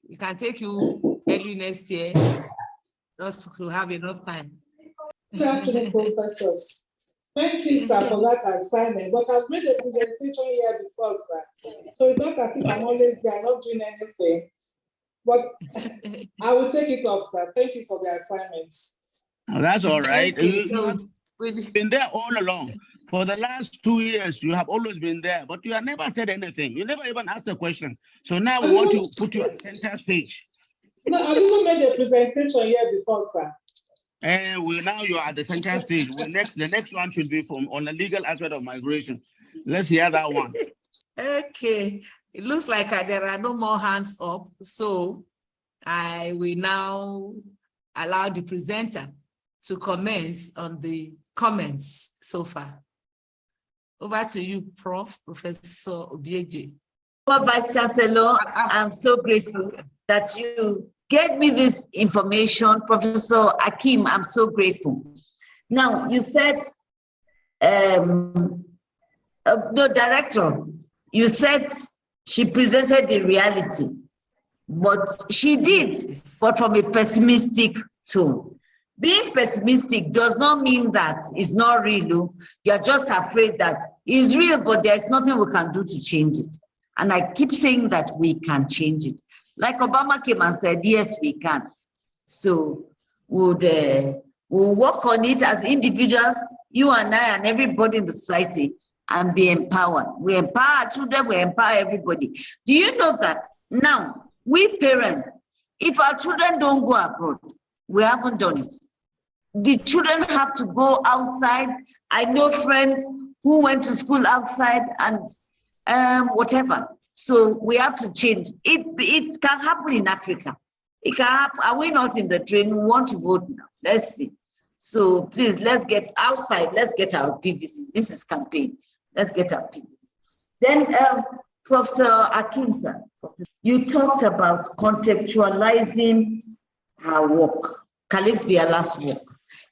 It can take you early next year just to have enough time. Good afternoon, professors. Thank you, sir, for that assignment. But I've made a presentation here before, sir. So it's not as if I'm always there, not doing anything. But I will take it up, sir. Thank you for the assignments. That's all right. Okay, You have been there all along. For the last 2 years, you have always been there, but you have never said anything. You never even asked a question. So now we want to put you at center stage. No, I've even made a presentation here before, sir. And now you are at the center stage. The next one should be on the legal aspect of migration. Let's hear that one. Okay. It looks like there are no more hands up. So I will now allow the presenter to comment on the comments so far. Over to you, Professor Obieje. Vice Chancellor, I'm so grateful that you gave me this information. Professor Akim, I'm so grateful. Now, you said, the director, you said she presented the reality, but she did, but from a pessimistic tone. Being pessimistic does not mean that it's not real. You're just afraid that it's real, but there's nothing we can do to change it. And I keep saying that we can change it. Like Obama came and said, yes, we can. So we'll work on it as individuals, you and I and everybody in the society, and be empowered. We empower our children, we empower everybody. Do you know that now, we parents, if our children don't go abroad, we haven't done it. The children have to go outside. I know friends who went to school outside and whatever. So we have to change. It can happen in Africa. It can happen. Are we not in the train? We want to vote now. Let's see. So please, let's get outside. Let's get our PVC. This is campaign. Let's get our PVC. Then Professor Akim, sir, you talked about contextualizing her work, Calixthe Beyala's work.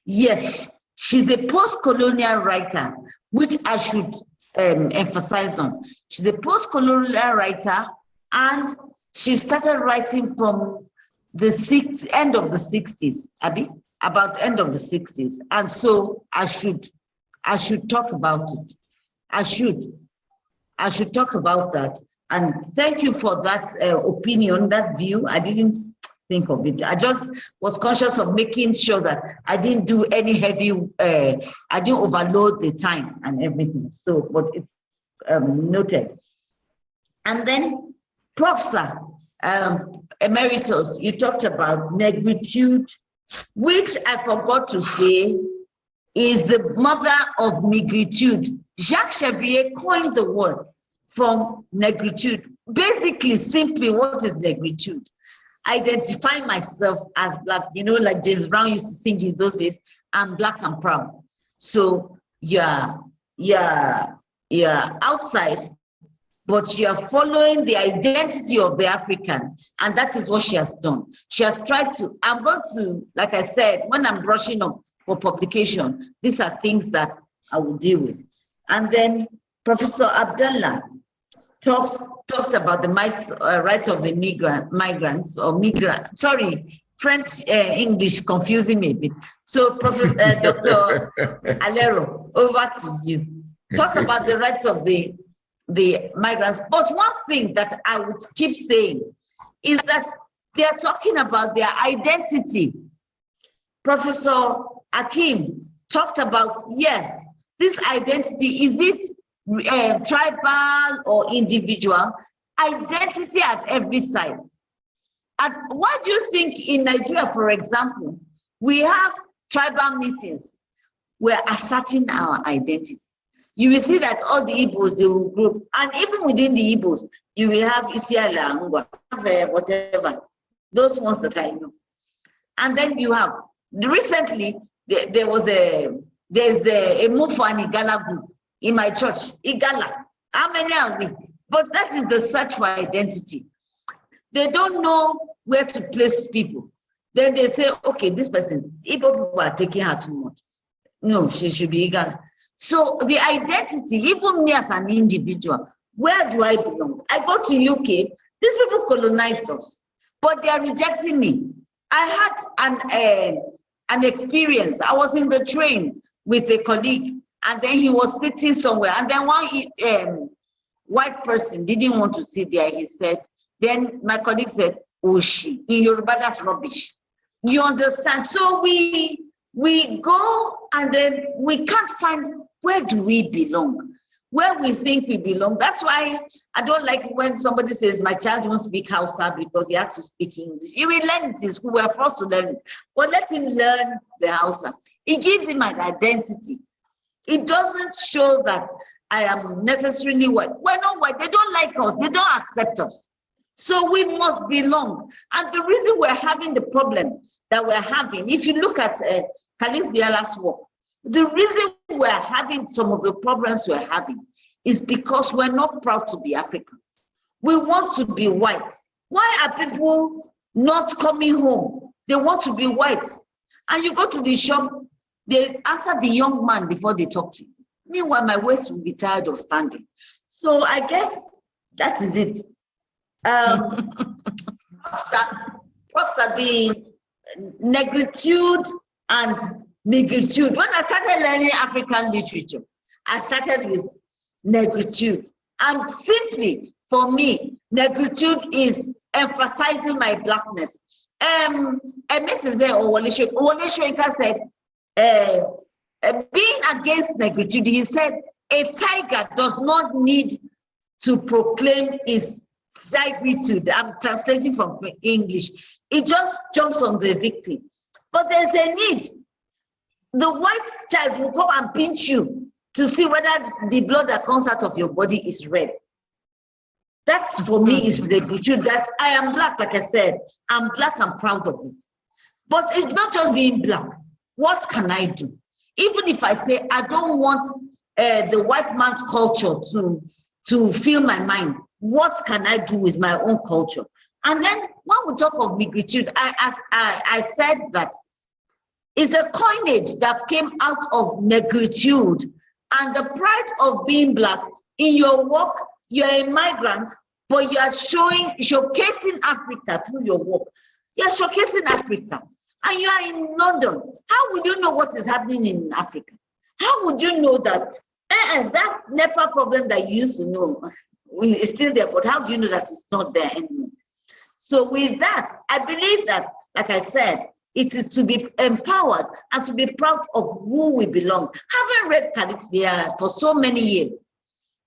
Yes, she's a post-colonial writer, which I should emphasize on. She's a post-colonial writer, and she started writing from the end of the 60s, Abby, about end of the 60s. And so I should talk about it. I should talk about that. And thank you for that opinion, that view. I didn't think of it. I just was conscious of making sure that I didn't do any heavy, I didn't overload the time and everything. So, but it's noted. And then, Professor Emeritus, you talked about negritude, which I forgot to say is the mother of migritude. Jacques Chevrier coined the word from negritude. Basically, simply, what is negritude? Identify myself as Black, you know, like James Brown used to sing in those days, I'm Black and proud. So you're outside, but you are following the identity of the African, and that is what she has done. She has tried to, I'm going to, like I said, when I'm brushing up for publication, these are things that I will deal with. And then Professor Abdallah talked about the rights of the migrants, French, English confusing me a bit. So Professor Dr. Alero, over to you. Talk about the rights of the migrants. But one thing that I would keep saying is that they are talking about their identity. Professor Akim talked about, yes, this identity, is it tribal or individual? Identity at every side. And why do you think in Nigeria, for example, we have tribal meetings? We're asserting our identity. You will see that all the Igbos, they will group, and even within the Igbos, you will have Isiala, Ngwa, whatever, those ones that I know. And then you have, recently, there's a move for an Igala group in my church, Igala. How many are we? But that is the search for identity. They don't know where to place people. Then they say, okay, this person, Igbo people are taking her too much. No, she should be Igala. So the identity, even me as an individual, where do I belong? I go to UK, these people colonized us, but they are rejecting me. I had an experience. I was in the train with a colleague, and then he was sitting somewhere, and then one white person didn't want to sit there. He said, then my colleague said, Oshi, in Yoruba, that's rubbish. You understand? So we go, and then we can't find, where do we belong? Where we think we belong. That's why I don't like when somebody says, my child won't speak Hausa because he has to speak English. He will learn it in school. We're forced to learn it. But let him learn the Hausa. It gives him an identity. It doesn't show that I am necessarily white. We're not white. They don't like us. They don't accept us. So we must belong. And the reason we're having the problem that we're having, if you look at Calixthe Beyala's work, the reason we're having some of the problems we're having is because we're not proud to be African. We want to be white. Why are people not coming home? They want to be white. And you go to the shop, they answer the young man before they talk to you. Meanwhile, my waist will be tired of standing. So I guess that is it. Professor, the negritude and negritude. When I started learning African literature, I started with negritude. And simply, for me, negritude is emphasizing my blackness. Mrs. Owoleshoyinka said, being against negritude, he said, a tiger does not need to proclaim its tigritude. I'm translating from English. It just jumps on the victim. But there's a need. The white child will come and pinch you to see whether the blood that comes out of your body is red. That's, for me, is negritude. That I am black, like I said. I'm black, I'm proud of it. But it's not just being black. What can I do? Even if I say I don't want the white man's culture to fill my mind, what can I do with my own culture? And then when we talk of negritude, I said that it's a coinage that came out of negritude and the pride of being black. In your work, you're a migrant, but you are showcasing Africa through your work. You're showcasing Africa. And you are in London. How would you know what is happening in Africa? How would you know that that NEPA problem that you used to know is still there, but how do you know that it's not there anymore? So with that, I believe that, like I said, it is to be empowered and to be proud of who we belong. Having read Calixthe for so many years,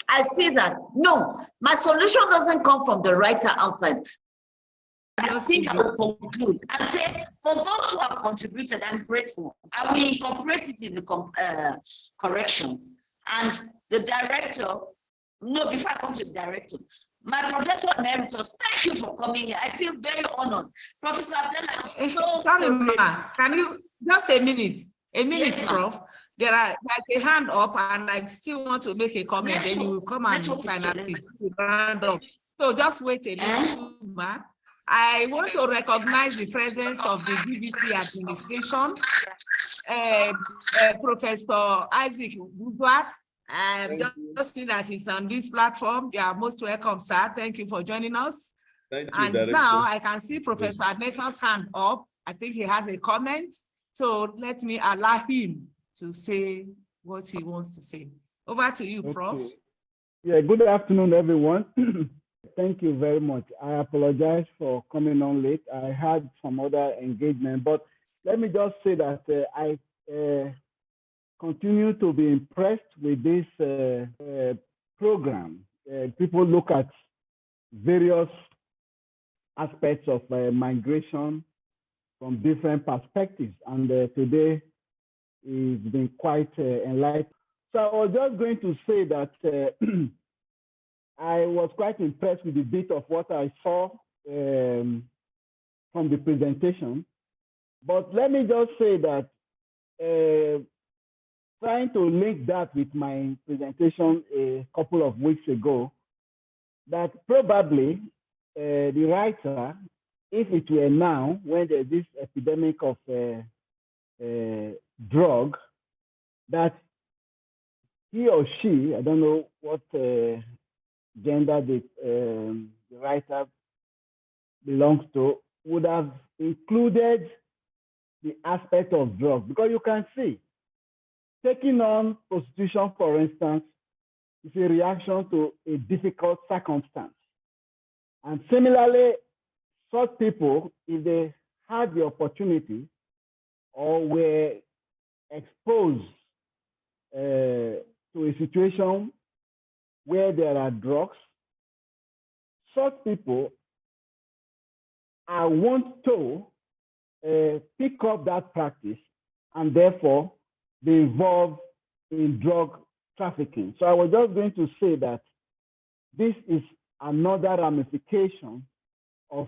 I see that, no, my solution doesn't come from the writer outside. I think I will conclude and say, for those who have contributed, I'm grateful. I will incorporate it in the corrections. And the director, no, before I come to the director, my Professor Emeritus, thank you for coming here. I feel very honored. Professor Abdallah, I'm so sorry, Ma. Can you, just a minute, yes, Prof. there's a hand up, and I still want to make a comment. Then you will come and finally round up. So just wait a little, ma. I want to recognize the presence of the BBC administration, Professor Isaac Bugwat. Just see that he's on this platform. You are most welcome, sir. Thank you for joining us. Thank you, and Director. Now I can see Professor Nathan's hand up. I think he has a comment. So let me allow him to say what he wants to say. Over to you, Prof. Yeah, good afternoon, everyone. Thank you very much. I apologize for coming on late. I had some other engagement, but let me just say that I continue to be impressed with this program. People look at various aspects of migration from different perspectives, and today it's been quite enlightening. So I was just going to say that I was quite impressed with the bit of what I saw from the presentation. But let me just say that trying to link that with my presentation a couple of weeks ago, that probably the writer, if it were now, when there's this epidemic of drug, that he or she, I don't know what gender the writer belongs to, would have included the aspect of drugs, because you can see, taking on prostitution, for instance, is a reaction to a difficult circumstance. And similarly, such people, if they had the opportunity or were exposed to a situation where there are drugs, such people are wont to pick up that practice and therefore be involved in drug trafficking. So I was just going to say that this is another ramification of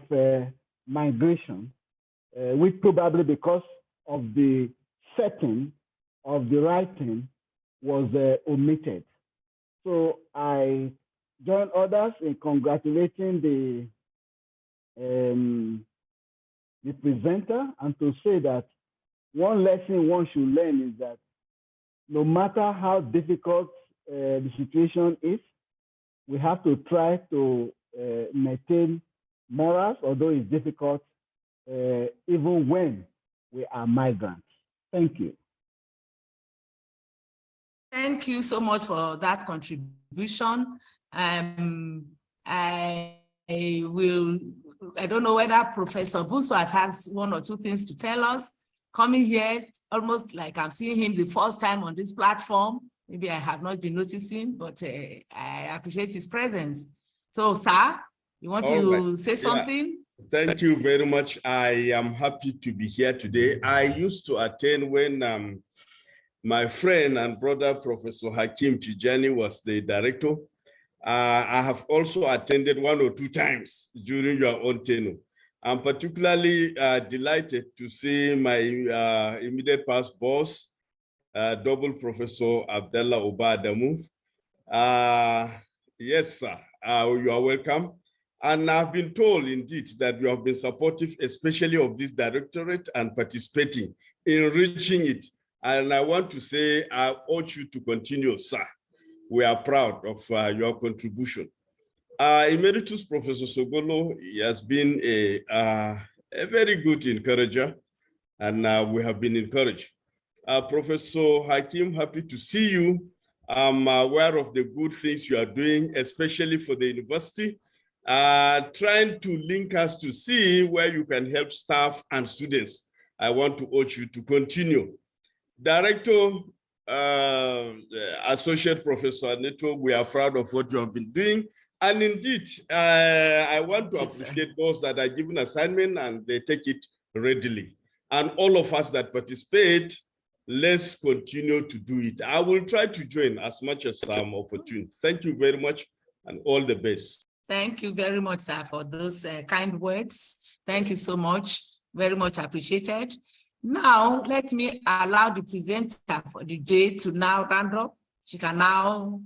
migration, which probably because of the setting of the writing was omitted. So I join others in congratulating the presenter, and to say that one lesson one should learn is that no matter how difficult the situation is, we have to try to maintain morals, although it's difficult, even when we are migrants. Thank you. Thank you so much for that contribution. I don't know whether Professor Buswat has one or two things to tell us. Coming here, almost like I'm seeing him the first time on this platform. Maybe I have not been noticing, but I appreciate his presence. So, sir, you want to say something? Thank you very much. I am happy to be here today. I used to attend when my friend and brother, Professor Hakim Tijani, was the director. I have also attended 1 or 2 times during your own tenure. I'm particularly delighted to see my immediate past boss, Double Professor Abdallah Obadamu. Yes, sir, you are welcome. And I've been told indeed that you have been supportive, especially of this directorate, and participating in reaching it. And I want to say, I urge you to continue, sir. We are proud of your contribution. Emeritus Professor Sogolo, he has been a very good encourager, and we have been encouraged. Professor Hakim, happy to see you. I'm aware of the good things you are doing, especially for the university, trying to link us to see where you can help staff and students. I want to urge you to continue. Director, Associate Professor Neto, we are proud of what you have been doing. And indeed, I want to appreciate those that are given assignment and they take it readily. And all of us that participate, let's continue to do it. I will try to join as much as I'm opportune. Thank you very much and all the best. Thank you very much, sir, for those kind words. Thank you so much. Very much appreciated. Now, let me allow the presenter for the day to now round up. She can now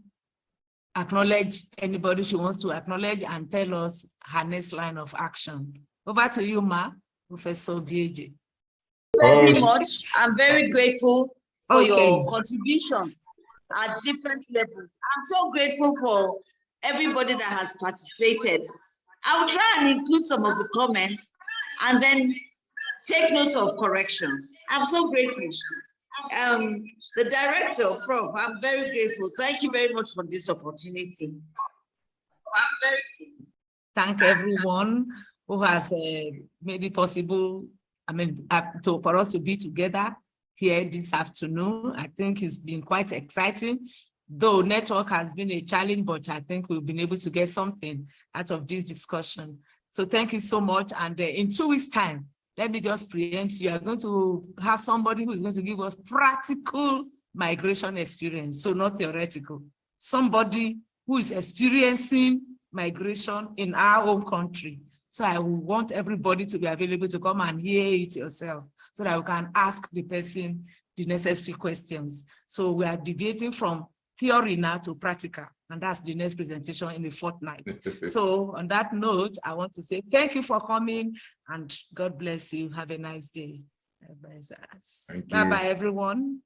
acknowledge anybody she wants to acknowledge and tell us her next line of action. Over to you, Ma, Professor Beyala. Very much. I'm very grateful for Okay. your contribution at different levels. I'm so grateful for everybody that has participated. I'll try and include some of the comments and then take note of corrections. I'm so grateful. The director, Prof, I'm very grateful. Thank you very much for this opportunity. Thank everyone who has made it possible, for us to be together here this afternoon. I think it's been quite exciting. Though network has been a challenge, but I think we've been able to get something out of this discussion. So thank you so much. And in 2 weeks' time, let me just preempt you. You are going to have somebody who is going to give us practical migration experience, so not theoretical. Somebody who is experiencing migration in our own country. So I want everybody to be available to come and hear it yourself so that we can ask the person the necessary questions. So we are deviating from theory now to practical, and that's the next presentation in a fortnight. So on that note, I want to say thank you for coming and God bless you. Have a nice day. Thank you. Bye-bye, everyone.